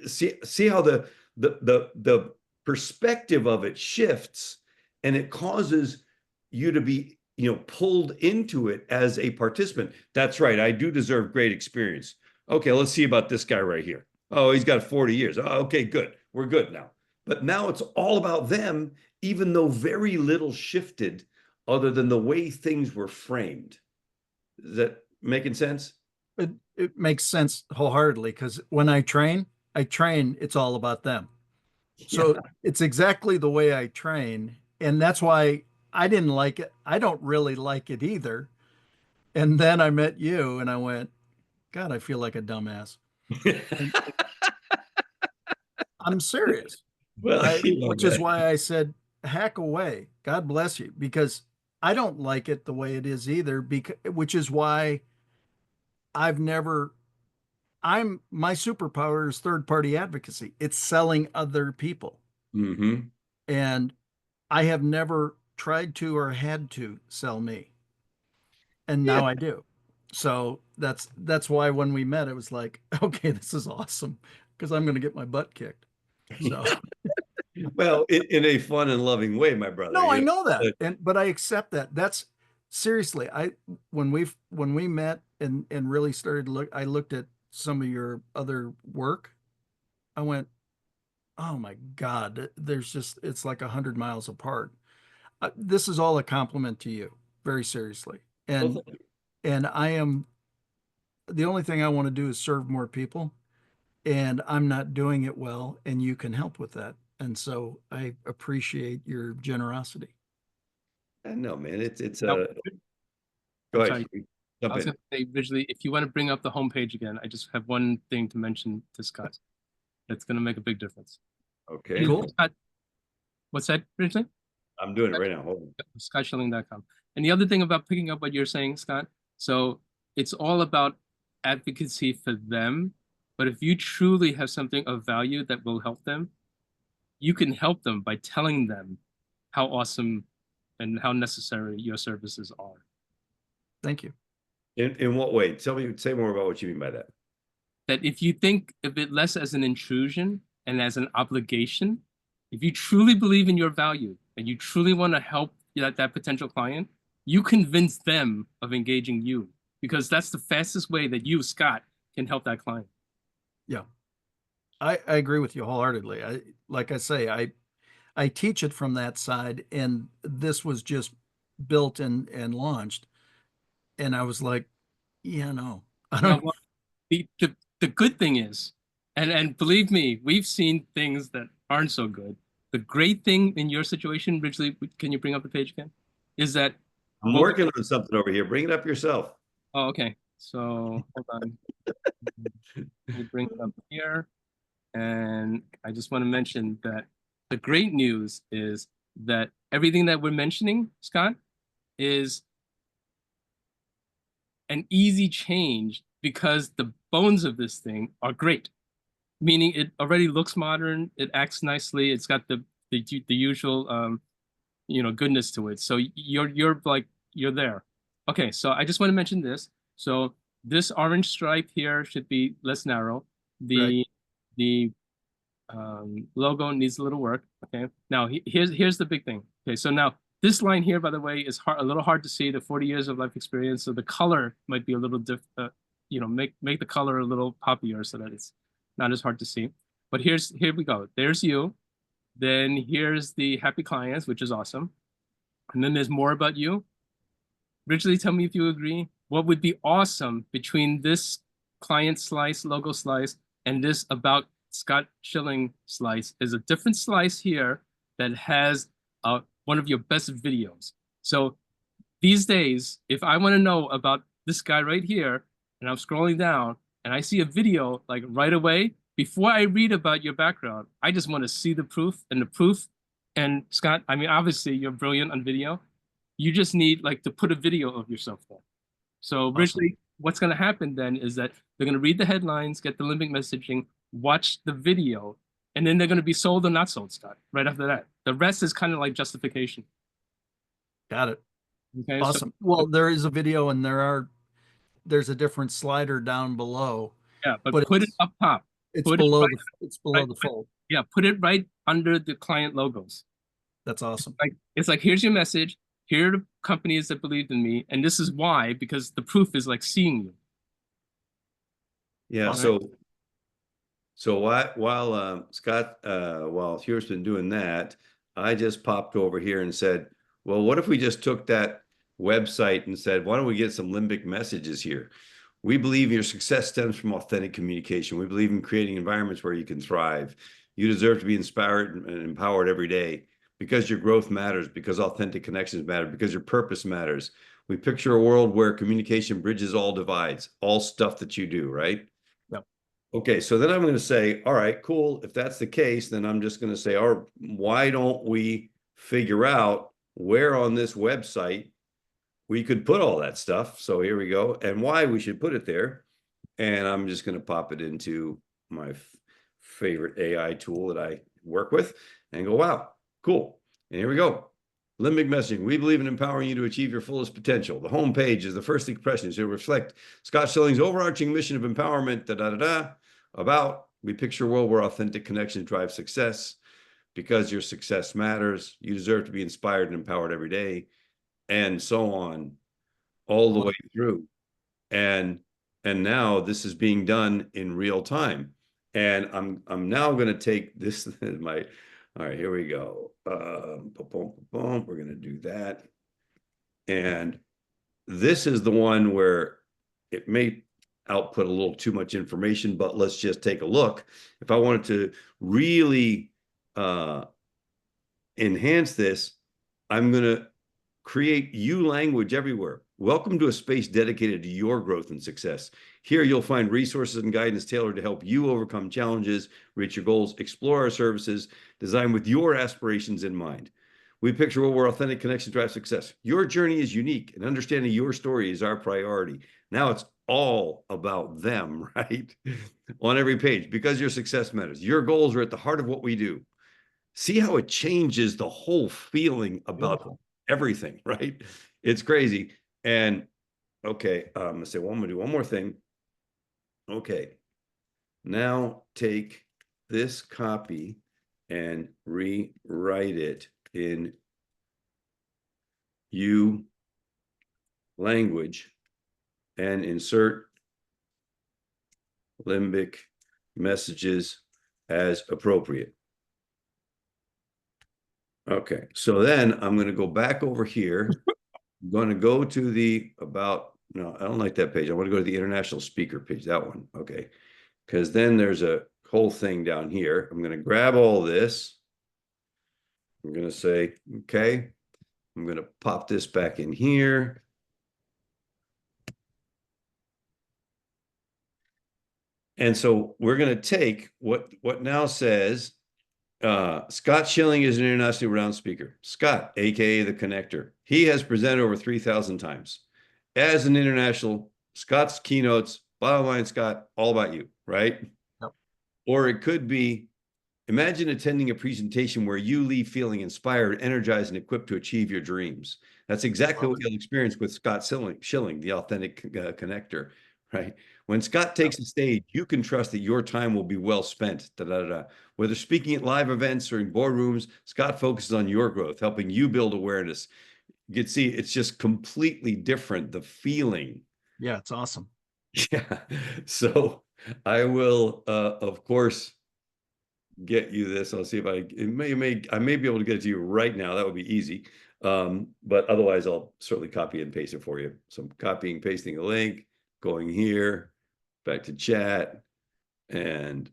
See how the perspective of it shifts, and it causes you to be pulled into it as a participant. That's right, I do deserve great experience. Okay, let's see about this guy right here. Oh, he's got 40 years. Oh, okay, good, we're good now. But now it's all about them, even though very little shifted other than the way things were framed. Is that making sense? It makes sense wholeheartedly, because when I train, it's all about them. So it's exactly the way I train. And that's why I didn't like it. I don't really like it either. And then I met you and I went, God, I feel like a dumbass. I'm serious. Well, which is why I said, hack away. God bless you, because I don't like it the way it is either, which is why my superpower is third party advocacy. It's selling other people. Mm-hmm. And I have never tried to or had to sell me. And now I do. So that's why when we met, it was like, okay, this is awesome, because I'm going to get my butt kicked. So well, in a fun and loving way, my brother. No, I know that. But I accept that. That's seriously, when we met and really started I looked at some of your other work. I went, oh my God, it's like 100 miles apart. This is all a compliment to you, very seriously. And the only thing I want to do is serve more people, and I'm not doing it well, and you can help with that. And so I appreciate your generosity. No, man, it's No. Go I'm ahead. sorry. I was going to say, visually, if you want to bring up the homepage again, I just have one thing to mention to Scott. That's going to make a big difference. Okay. Cool. Scott, what's that, originally? I'm doing it right now. Hold on. ScottSchilling.com. And the other thing about picking up what you're saying, Scott, so it's all about advocacy for them. But if you truly have something of value that will help them, you can help them by telling them how awesome and how necessary your services are. Thank you. In what way? Say more about what you mean by that. That if you think of it less as an intrusion and as an obligation, if you truly believe in your value and you truly want to help that potential client, you convince them of engaging you, because that's the fastest way that you, Scott, can help that client. Yeah. I agree with you wholeheartedly. Like I say, I teach it from that side, and this was just built and launched. And I was like, yeah, no, I don't. Well, the good thing is, and believe me, we've seen things that aren't so good. The great thing in your situation, Ridgely, can you bring up the page again? Is that I'm working on something over here. Bring it up yourself. Oh, okay. So hold on. Let me bring it up here. And I just want to mention that the great news is that everything that we're mentioning, Scott, is an easy change because the bones of this thing are great. Meaning it already looks modern, it acts nicely, it's got the usual goodness to it. So you're there. Okay, so I just want to mention this. So this orange stripe here should be less narrow. The logo needs a little work. Okay, now here's the big thing. Okay, so now this line here, by the way, is a little hard to see. The 40 years of life experience, so the color might be a little make the color a little poppier so that it's not as hard to see. But here we go. There's you. Then here's the happy clients, which is awesome. And then there's more about you. Ridgely, tell me if you agree. What would be awesome between this client slice, logo slice, and this about Scott Schilling slice is a different slice here that has one of your best videos. So these days, if I want to know about this guy right here, and I'm scrolling down, and I see a video like right away, before I read about your background, I just want to see the proof. And Scott, I mean, obviously you're brilliant on video. You just need like to put a video of yourself there. So Ridgely, what's going to happen then is that they're going to read the headlines, get the limbic messaging, watch the video, and then they're going to be sold or not sold, Scott, right after that. The rest is kind of like justification. Got it. Okay, awesome. So, well, there is a video, and there's a different slider down below. Yeah, but put it up top. It's put below it right, the fold. Yeah, put it right under the client logos. That's awesome. It's like here's your message. Here are the companies that believed in me, and this is why, because the proof is like seeing you. Yeah. Right. So while Scott, while Hugh's been doing that, I just popped over here and said, well, what if we just took that website and said, why don't we get some limbic messages here? We believe your success stems from authentic communication. We believe in creating environments where you can thrive. You deserve to be inspired and empowered every day because your growth matters, because authentic connections matter, because your purpose matters. We picture a world where communication bridges all divides, all stuff that you do, right? Yep. Okay, so then I'm going to say, all right, cool. If that's the case, then I'm just going to say, why don't we figure out where on this website we could put all that stuff. So here we go, and why we should put it there. And I'm just going to pop it into my favorite AI tool that I work with and go, wow, cool. And here we go. Limbic messaging. We believe in empowering you to achieve your fullest potential. The home page is the first impressions. It reflect Scott Schilling's overarching mission of empowerment, about we picture a world where authentic connections drive success. Because your success matters, you deserve to be inspired and empowered every day, and so on, all the way through. And now this is being done in real time. And I'm now going to take this all right, here we go. We're going to do that. And this is the one where it may output a little too much information, but let's just take a look. If I wanted to really enhance this, I'm going to create you language everywhere. Welcome to a space dedicated to your growth and success. Here you'll find resources and guidance tailored to help you overcome challenges, reach your goals, explore our services, designed with your aspirations in mind. We picture a world where authentic connections drive success. Your journey is unique, and understanding your story is our priority. Now it's all about them, right? On every page, because your success matters. Your goals are at the heart of what we do. See how it changes the whole feeling about everything, right? It's crazy. And okay, I'm gonna say, well, I'm gonna do one more thing. Okay, now take this copy and rewrite it in you language and insert limbic messages as appropriate. Okay, so then I'm going to go back over here. I'm going to go to the no, I don't like that page. I want to go to the international speaker page, that one. Okay, because then there's a whole thing down here. I'm going to grab all this. I'm going to say, okay, I'm going to pop this back in here. And so we're going to take what now says, Scott Schilling is an internationally renowned speaker. Scott, aka the Connector. He has presented over 3,000 times. As an international, Scott's keynotes, bottom line, Scott, all about you, right? Yep. Or it could be, imagine attending a presentation where you leave feeling inspired, energized, and equipped to achieve your dreams. That's exactly what you'll experience with Scott Schilling, the authentic connector, right? When Scott takes the stage, you can trust that your time will be well spent. Whether speaking at live events or in boardrooms, Scott focuses on your growth, helping you build awareness. You can see it's just completely different, the feeling. Yeah, it's awesome. Yeah. So I will, of course, get you this. I'll see if I may be able to get it to you right now. That would be easy. But otherwise, I'll certainly copy and paste it for you. So I'm copying, pasting a link, going here, back to chat. And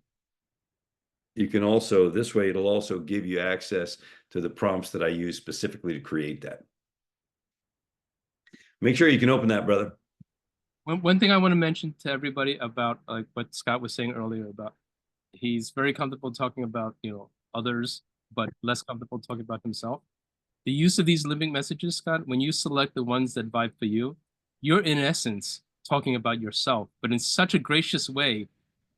you can also, this way, it'll also give you access to the prompts that I use specifically to create that. Make sure you can open that, brother. One thing I want to mention to everybody about like what Scott was saying earlier about he's very comfortable talking about, others, but less comfortable talking about himself. The use of these living messages, Scott, when you select the ones that vibe for you, you're in essence talking about yourself, but in such a gracious way.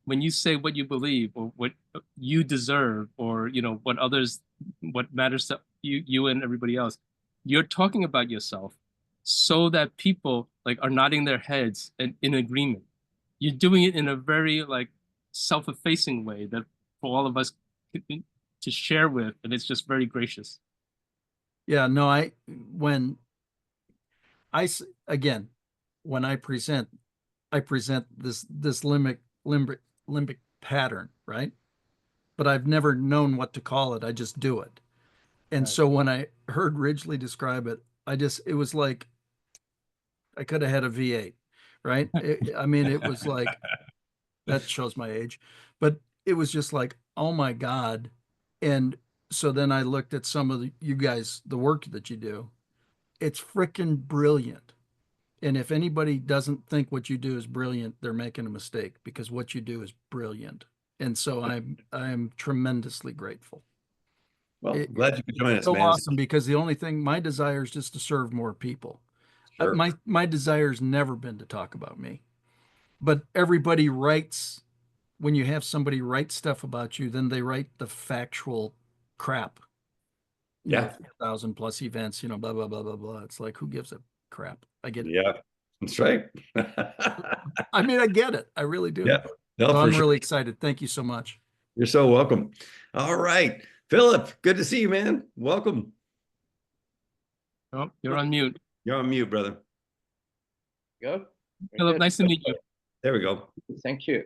When you say what you believe or what you deserve, or what matters to you and everybody else, you're talking about yourself, so that people like are nodding their heads and in agreement. You're doing it in a very like self-effacing way that for all of us to share with, and it's just very gracious. Yeah, no, when I present this limbic pattern, right? But I've never known what to call it. I just do it. And so when I heard Ridgely describe it, it was like I could have had a V8, right? It was like, that shows my age, but it was just like, oh my God. And so then I looked at some of you guys, the work that you do. It's freaking brilliant. And if anybody doesn't think what you do is brilliant, they're making a mistake, because what you do is brilliant. And so I'm tremendously grateful. Well, glad you could join us, so man. awesome, because the only thing, my desire is just to serve more people. Sure. My desire's never been to talk about me, but everybody writes. When you have somebody write stuff about you, then they write the factual crap. Yeah. 1,000 plus events, blah, blah, blah, blah, blah. It's like, who gives a crap? I get it. Yeah, that's right. I get it. I really do. Yeah. No, so I'm sure. really excited. Thank you so much. You're so welcome. All right. Philip, good to see you, man. Welcome. Oh, you're on mute. You're on mute, brother. Go. Philip, nice to meet you. There we go. Thank you.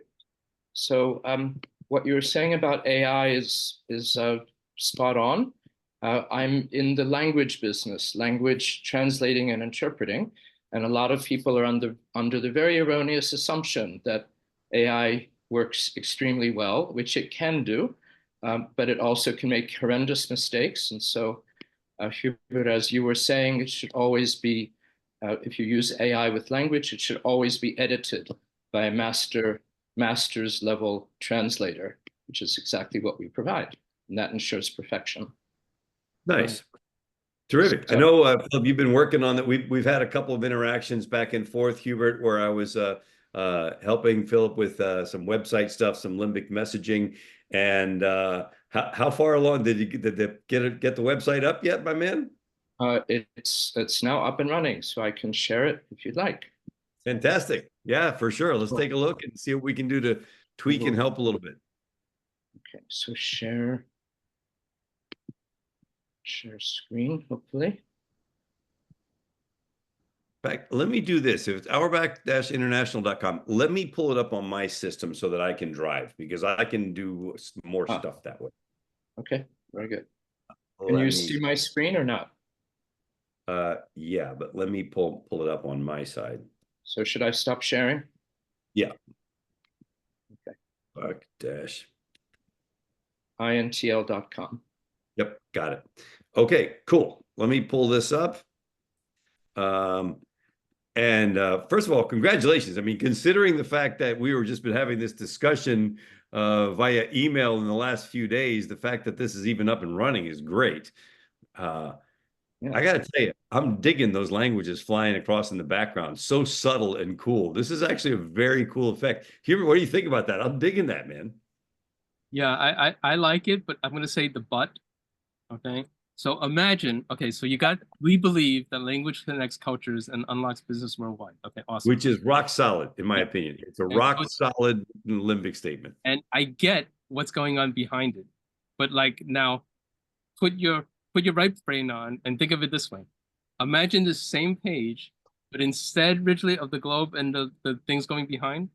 So what you were saying about AI is spot on. I'm in the language business, language translating and interpreting, and a lot of people are under the very erroneous assumption that AI works extremely well, which it can do, but it also can make horrendous mistakes. And so, Hubert, as you were saying, it should always be, if you use AI with language, it should always be edited by a master's level translator, which is exactly what we provide. And that ensures perfection. Nice. Terrific. I know, Philip, you've been working on that. We've had a couple of interactions back and forth, Hubert, where I was helping Philip with some website stuff, some limbic messaging. And how far along did you get the website up yet, my man? It's now up and running, so I can share it if you'd like. Fantastic. Yeah, for sure. Let's take a look and see what we can do to tweak and help a little bit. Okay, so share screen, hopefully. back, let me do this. If it's hourback-international.com, let me pull it up on my system so that I can drive, because I can do more stuff that way. Okay, very good. Can you see my screen or not? Yeah, but let me pull it up on my side. So should I stop sharing? Yeah. Okay. Back-intl.com. Yep, got it. Okay, cool. Let me pull this up. And first of all, congratulations. I mean, considering the fact that we were just been having this discussion via email in the last few days, the fact that this is even up and running is great. I got to tell you, I'm digging those languages flying across in the background. So subtle and cool. This is actually a very cool effect. Hubert, what do you think about that? I'm digging that, man. Yeah, I like it, but I'm going to say the but. Okay. So imagine, okay, so we believe that language connects cultures and unlocks business worldwide. Okay, awesome. Which is rock solid, in my opinion. It's a rock solid limbic statement. And I get what's going on behind it. But like now, put your right brain on and think of it this way. Imagine the same page, but instead, originally, of the globe and the things going behind,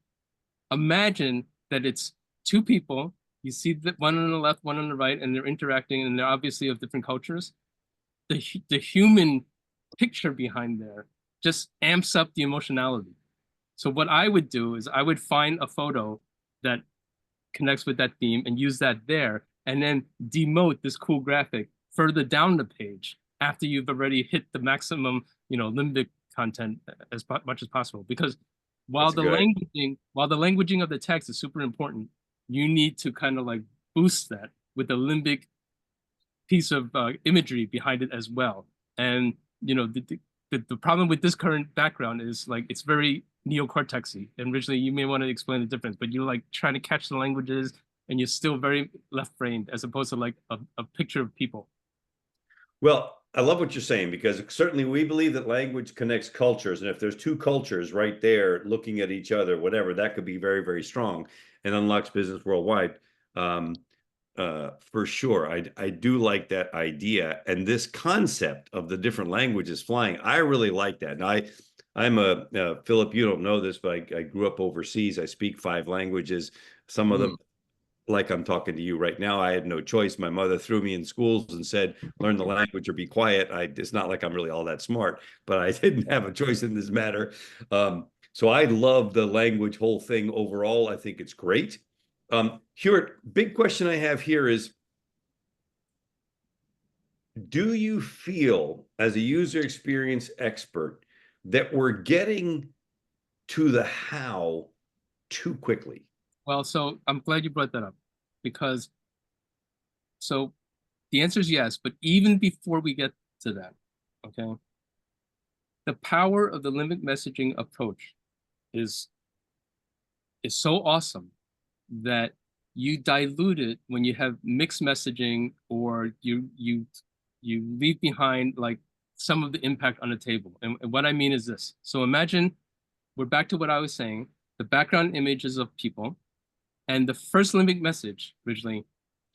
imagine that it's two people. You see that one on the left, one on the right, and they're interacting, and they're obviously of different cultures. The human picture behind there just amps up the emotionality. So what I would do is I would find a photo that connects with that theme and use that there, and then demote this cool graphic further down the page after you've already hit the maximum, limbic content as much as possible. Because while the languaging of the text is super important, you need to kind of like boost that with a limbic piece of imagery behind it as well. And the problem with this current background is like it's very neocortexy. And originally, you may want to explain the difference, but you're like trying to catch the languages, and you're still very left-brained as opposed to like a picture of people. Well, I love what you're saying, because certainly we believe that language connects cultures. And if there's two cultures right there looking at each other, whatever, that could be very, very strong and unlocks business worldwide. For sure. I do like that idea. And this concept of the different languages flying, I really like that. And I'm Philip, you don't know this, but I grew up overseas. I speak 5 languages. Some of them, like I'm talking to you right now, I had no choice. My mother threw me in schools and said, learn the language or be quiet. It's not like I'm really all that smart, but I didn't have a choice in this matter. So I love the language whole thing overall. I think it's great. Hubert, big question I have here is, do you feel, as a user experience expert, that we're getting to the how too quickly? Well, so I'm glad you brought that up, because so the answer is yes, but even before we get to that, okay, the power of the limbic messaging approach is so awesome that you dilute it when you have mixed messaging, or you leave behind like some of the impact on the table. And what I mean is this. So imagine we're back to what I was saying, the background images of people, and the first limbic message originally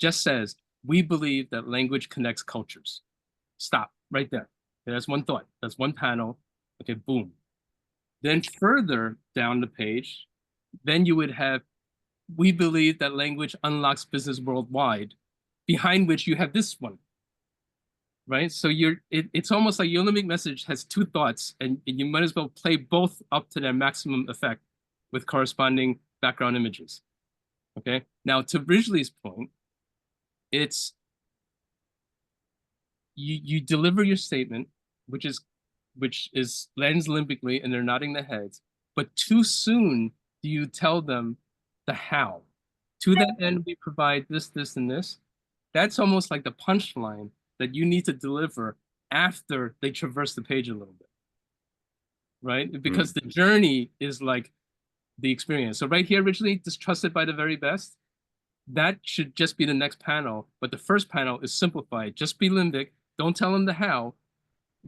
just says, we believe that language connects cultures. Stop right there. Okay, that's one thought. That's one panel. Okay, boom. Then further down the page, then you would have, we believe that language unlocks business worldwide, behind which you have this one, right? So it's almost like your limbic message has 2 thoughts, and you might as well play both up to their maximum effect with corresponding background images. Okay. Now, to Ridgely's point, it's you deliver your statement, which is lands limbically, and they're nodding their heads, but too soon do you tell them the how. To that end, we provide this, this, and this. That's almost like the punchline that you need to deliver after they traverse the page a little bit, right? Because the journey is like the experience. So right here, originally, distrusted by the very best, that should just be the next panel. But the first panel is simplified. Just be limbic. Don't tell them the how.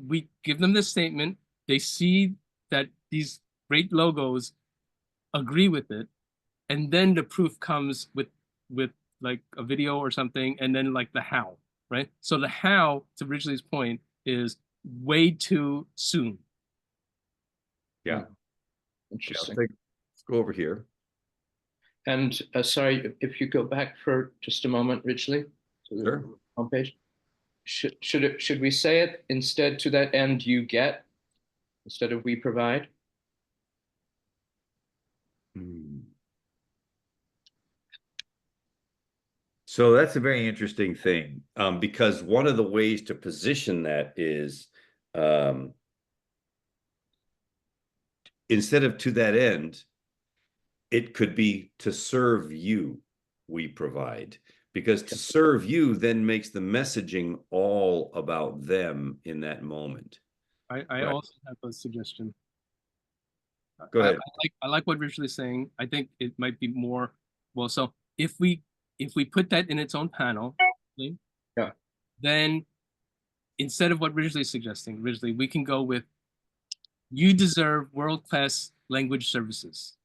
We give them this statement. They see that these great logos agree with it. And then the proof comes with like a video or something, and then like the how, right? So the how, to Ridgely's point, is way too soon. Yeah. Interesting. Let's go over here. And sorry, if you go back for just a moment, Ridgely, to the Sure. homepage. Should we say it instead to that end you get instead of we provide? So that's a very interesting thing, because one of the ways to position that is, instead of to that end, it could be to serve you, we provide. Because to serve you then makes the messaging all about them in that moment. I Right. also have a suggestion. Go ahead. I like what Richard is saying. I think it might be more, well, so if we put that in its own panel, yeah, then instead of what Ridgely is suggesting, Ridgely, we can go with you deserve world-class language services.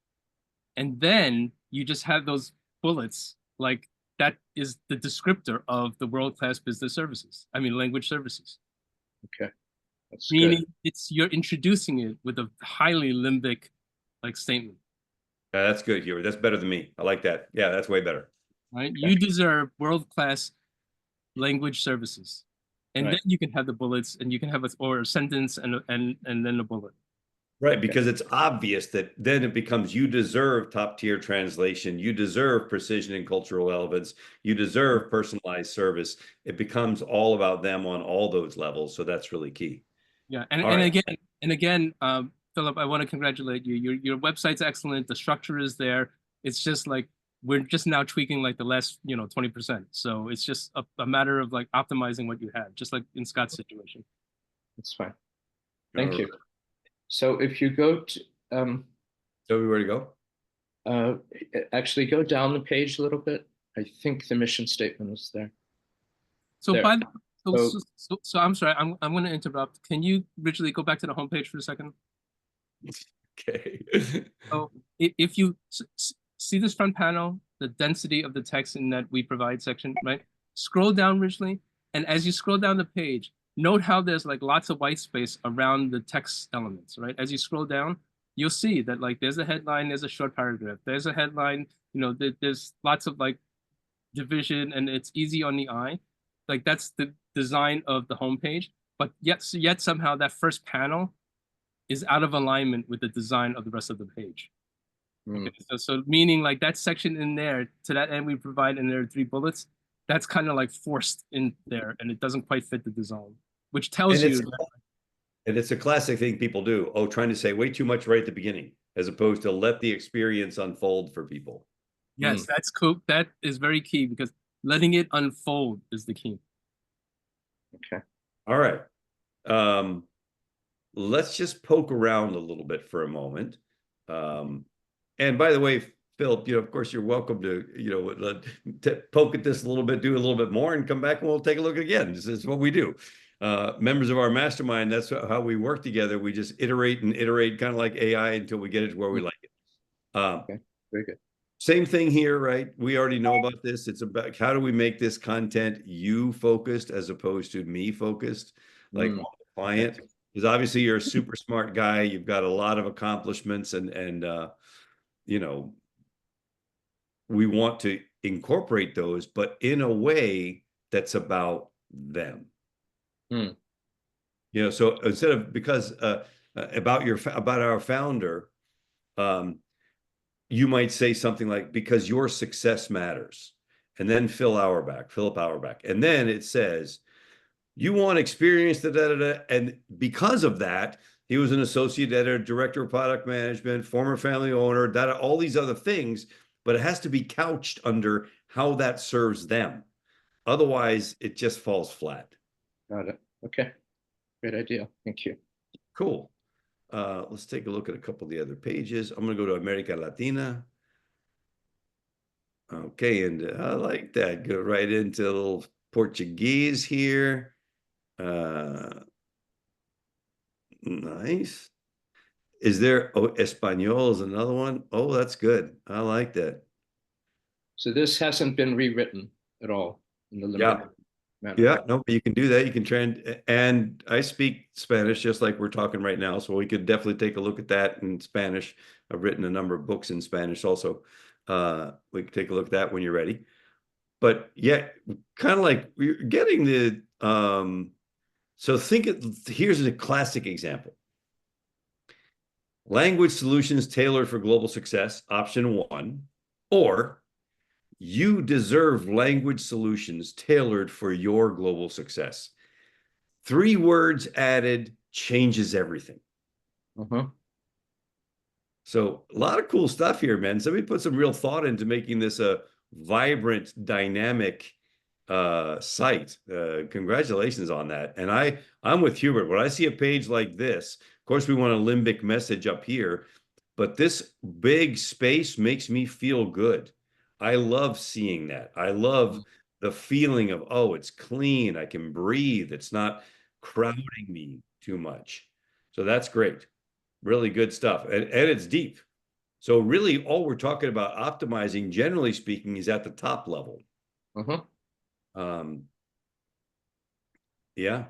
And then you just have those bullets, like that is the descriptor of the world-class business services. I mean, language services. Okay. That's Meaning good. you're introducing it with a highly limbic like statement. That's good, Hubert. That's better than me. I like that. Yeah, that's way better. Right? You deserve world-class language services. And Right. then you can have the bullets and you can have a sentence and then a bullet. Right, because it's obvious that then it becomes you deserve top tier translation, you deserve precision and cultural relevance, you deserve personalized service. It becomes all about them on all those levels. So that's really key. Yeah, and again, Philip, I want to congratulate you. Your website's excellent. The structure is there. It's just like we're just now tweaking like the last 20%. So it's just a matter of like optimizing what you have, just like in Scott's situation. That's fine. Thank you. So if you go to Tell me where to go. Actually go down the page a little bit. I think the mission statement is there. So there. So I'm sorry, I'm going to interrupt. Can you Richard go back to the homepage for a second? Okay. So if you see this front panel, the density of the text in that we provide section, right? Scroll down, Richard, and as you scroll down the page, note how there's like lots of white space around the text elements, right? As you scroll down, you'll see that like there's a headline, there's a short paragraph, there's a headline, there's lots of like division, and it's easy on the eye. Like that's the design of the homepage, but yet somehow that first panel is out of alignment with the design of the rest of the page. Okay, so meaning like that section in there, to that end we provide, and there are 3 bullets, that's kind of like forced in there, and it doesn't quite fit the design, which tells you. And it's a classic thing people do. Oh, trying to say way too much right at the beginning, as opposed to let the experience unfold for people. Yes, that's cool. That is very key, because letting it unfold is the key. Okay. All right. Let's just poke around a little bit for a moment. And by the way, Philip, of course, you're welcome to, poke at this a little bit, do a little bit more, and come back and we'll take a look again. This is what we do. Members of our mastermind, that's how we work together. We just iterate and iterate, kind of like AI, until we get it to where we like it. Okay, very good. Same thing here, right? We already know about this. It's about how do we make this content you focused as opposed to me focused, like on the client. Because obviously you're a super smart guy. You've got a lot of accomplishments, and we want to incorporate those, but in a way that's about them. So instead of about our founder, you might say something like, because your success matters, and then Philip Auerbach, and then it says, you want experience, and because of that, he was an associate editor, director of product management, former family owner, all these other things, but it has to be couched under how that serves them. Otherwise, it just falls flat. Got it. Okay. Great idea. Thank you. Cool. Let's take a look at a couple of the other pages. I'm going to go to America Latina. Okay, and I like that. Go right into a little Portuguese here. Nice. Is there Espanol is another one? Oh, that's good. I like that. So this hasn't been rewritten at all in the limit. Yeah, no, you can do that. You can trend, and I speak Spanish just like we're talking right now, so we could definitely take a look at that in Spanish. I've written a number of books in Spanish also. We can take a look at that when you're ready. But yeah, kind of like we're getting the so here's a classic example. Language solutions tailored for global success, option one, or you deserve language solutions tailored for your global success. 3 words added changes everything. So a lot of cool stuff here, man. Somebody put some real thought into making this a vibrant, dynamic site. Congratulations on that. And I'm with Hubert. When I see a page like this, of course, we want a limbic message up here, but this big space makes me feel good. I love seeing that. I love the feeling of, oh, it's clean. I can breathe. It's not crowding me too much. So that's great. Really good stuff. And it's deep. So really all we're talking about optimizing, generally speaking, is at the top level. Yeah.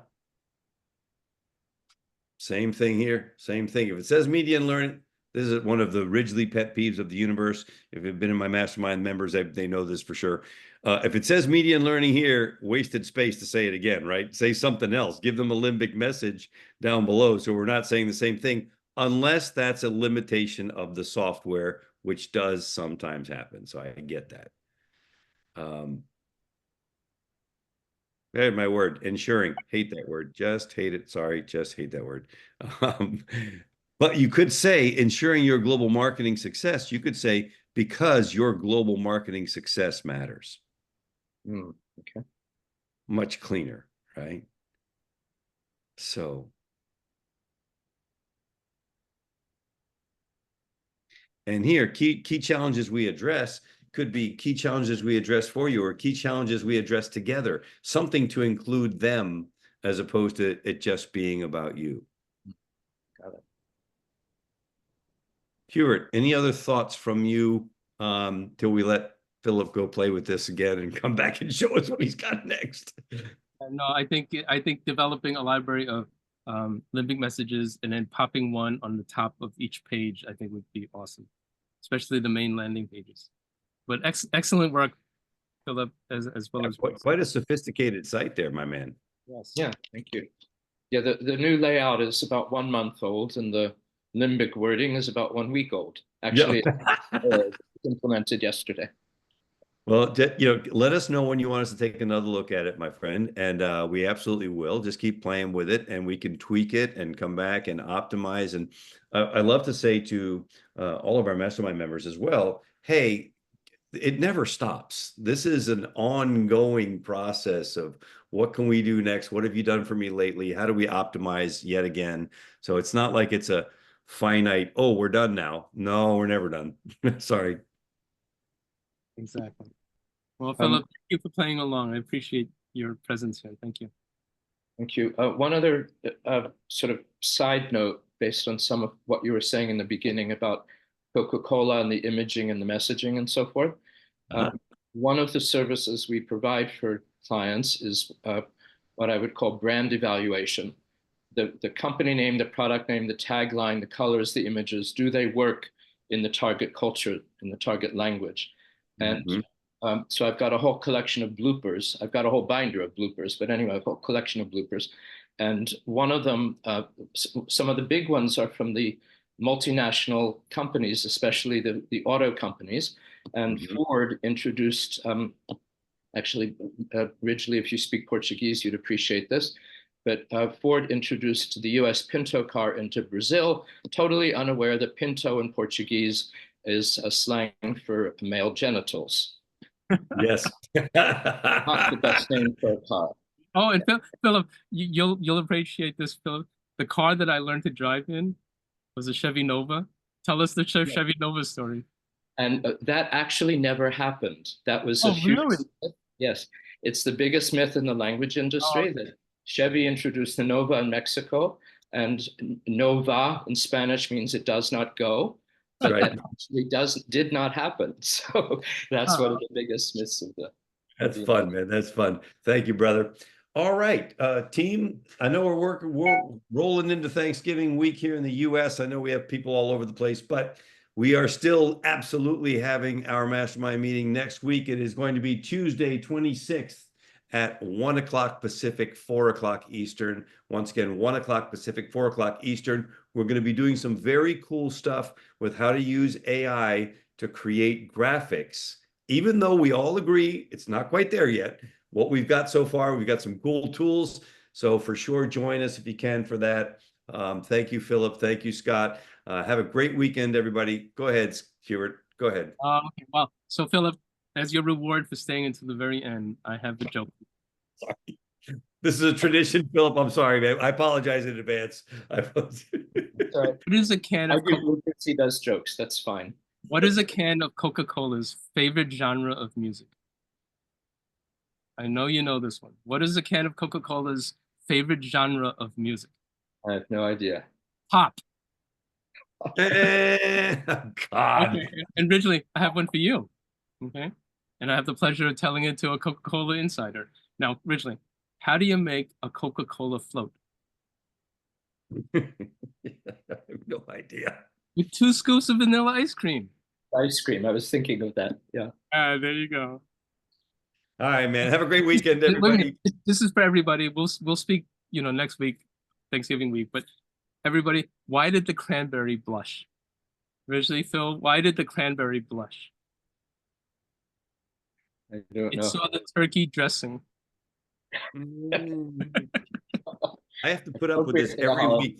Same thing here. Same thing. If it says media and learning, this is one of the Ridgely pet peeves of the universe. If you've been in my mastermind members, they know this for sure. If it says media and learning here, wasted space to say it again, right? Say something else. Give them a limbic message down below. So we're not saying the same thing, unless that's a limitation of the software, which does sometimes happen. So I get that. My word, ensuring. Hate that word. Just hate it. Sorry, just hate that word. But you could say ensuring your global marketing success. You could say because your global marketing success matters. Okay. Much cleaner, right? So. And here, key challenges we address could be key challenges we address for you or key challenges we address together, something to include them as opposed to it just being about you. Got it. Hubert, any other thoughts from you till we let Philip go play with this again and come back and show us what he's got next? No, I think developing a library of limbic messages and then popping one on the top of each page, I think would be awesome, especially the main landing pages. But excellent work, Philip, as well as quite a sophisticated site there, my man. Yes. Yeah, thank you. Yeah, the new layout is about 1 month old, and the limbic wording is about 1 week old. Actually, it's implemented yesterday. Well, let us know when you want us to take another look at it, my friend, and we absolutely will. Just keep playing with it, and we can tweak it and come back and optimize. And I love to say to all of our mastermind members as well, hey, it never stops. This is an ongoing process of what can we do next? What have you done for me lately? How do we optimize yet again? So it's not like it's a finite, oh, we're done now. No, we're never done. Sorry. Exactly. Well, Philip, thank you for playing along. I appreciate your presence here. Thank you. Thank you. One other sort of side note based on some of what you were saying in the beginning about Coca-Cola and the imaging and the messaging and so forth. One of the services we provide for clients is what I would call brand evaluation. The company name, the product name, the tagline, the colors, the images, do they work in the target culture, in the target language? And so I've got a whole collection of bloopers. I've got a whole binder of bloopers, but anyway, a whole collection of bloopers. And one of them, some of the big ones are from the multinational companies, especially the auto companies. And Ford introduced, actually, Ridgely, if you speak Portuguese, you'd appreciate this. But Ford introduced the US Pinto car into Brazil, totally unaware that Pinto in Portuguese is a slang for male genitals. Yes. Not the best name for a car. Oh, and Philip, you'll appreciate this, Philip. The car that I learned to drive in was a Chevy Nova. Tell us the Chevy Nova story. And that actually never happened. That was a huge myth. Yes, it's the biggest myth in the language industry that Chevy introduced the Nova in Mexico, and Nova in Spanish means it does not go. But that actually did not happen. So that's one of the biggest myths of the That's fun, man. That's fun. Thank you, brother. All right, team. I know we're rolling into Thanksgiving week here in the US. I know we have people all over the place, but we are still absolutely having our mastermind meeting next week. It is going to be Tuesday, 26th at 1 o'clock Pacific, 4 o'clock Eastern. Once again, 1 o'clock Pacific, 4 o'clock Eastern. We're going to be doing some very cool stuff with how to use AI to create graphics. Even though we all agree it's not quite there yet, what we've got so far, we've got some cool tools. So for sure, join us if you can for that. Thank you, Philip. Thank you, Scott. Have a great weekend, everybody. Go ahead, Stuart. Go ahead. Okay, well, so Philip, as your reward for staying until the very end, I have the joke. Sorry. This is a tradition, Philip. I'm sorry, man. I apologize in advance. What is a can of He does jokes. That's fine. What is a can of Coca-Cola's favorite genre of music? I know you know this one. What is a can of Coca-Cola's favorite genre of music? I have no idea. Pop. God. Okay. And Ridgely, I have one for you. Okay. And I have the pleasure of telling it to a Coca-Cola insider. Now, Ridgely, how do you make a Coca-Cola float? I have no idea. With 2 scoops of vanilla ice cream. Ice cream. I was thinking of that. Yeah. There you go. All right, man. Have a great weekend, everybody. This is for everybody. We'll speak, next week, Thanksgiving week. But everybody, why did the cranberry blush? Originally, Phil, why did the cranberry blush? I don't know. It saw the turkey dressing. I have to put up with this every week.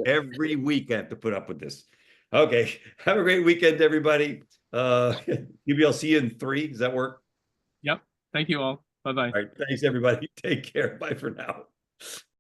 Every week I have to put up with this. Okay. Have a great weekend, everybody. Maybe I'll see you in 3. Does that work? Yep. Thank you all. Bye-bye. All right. Thanks, everybody. Take care. Bye for now.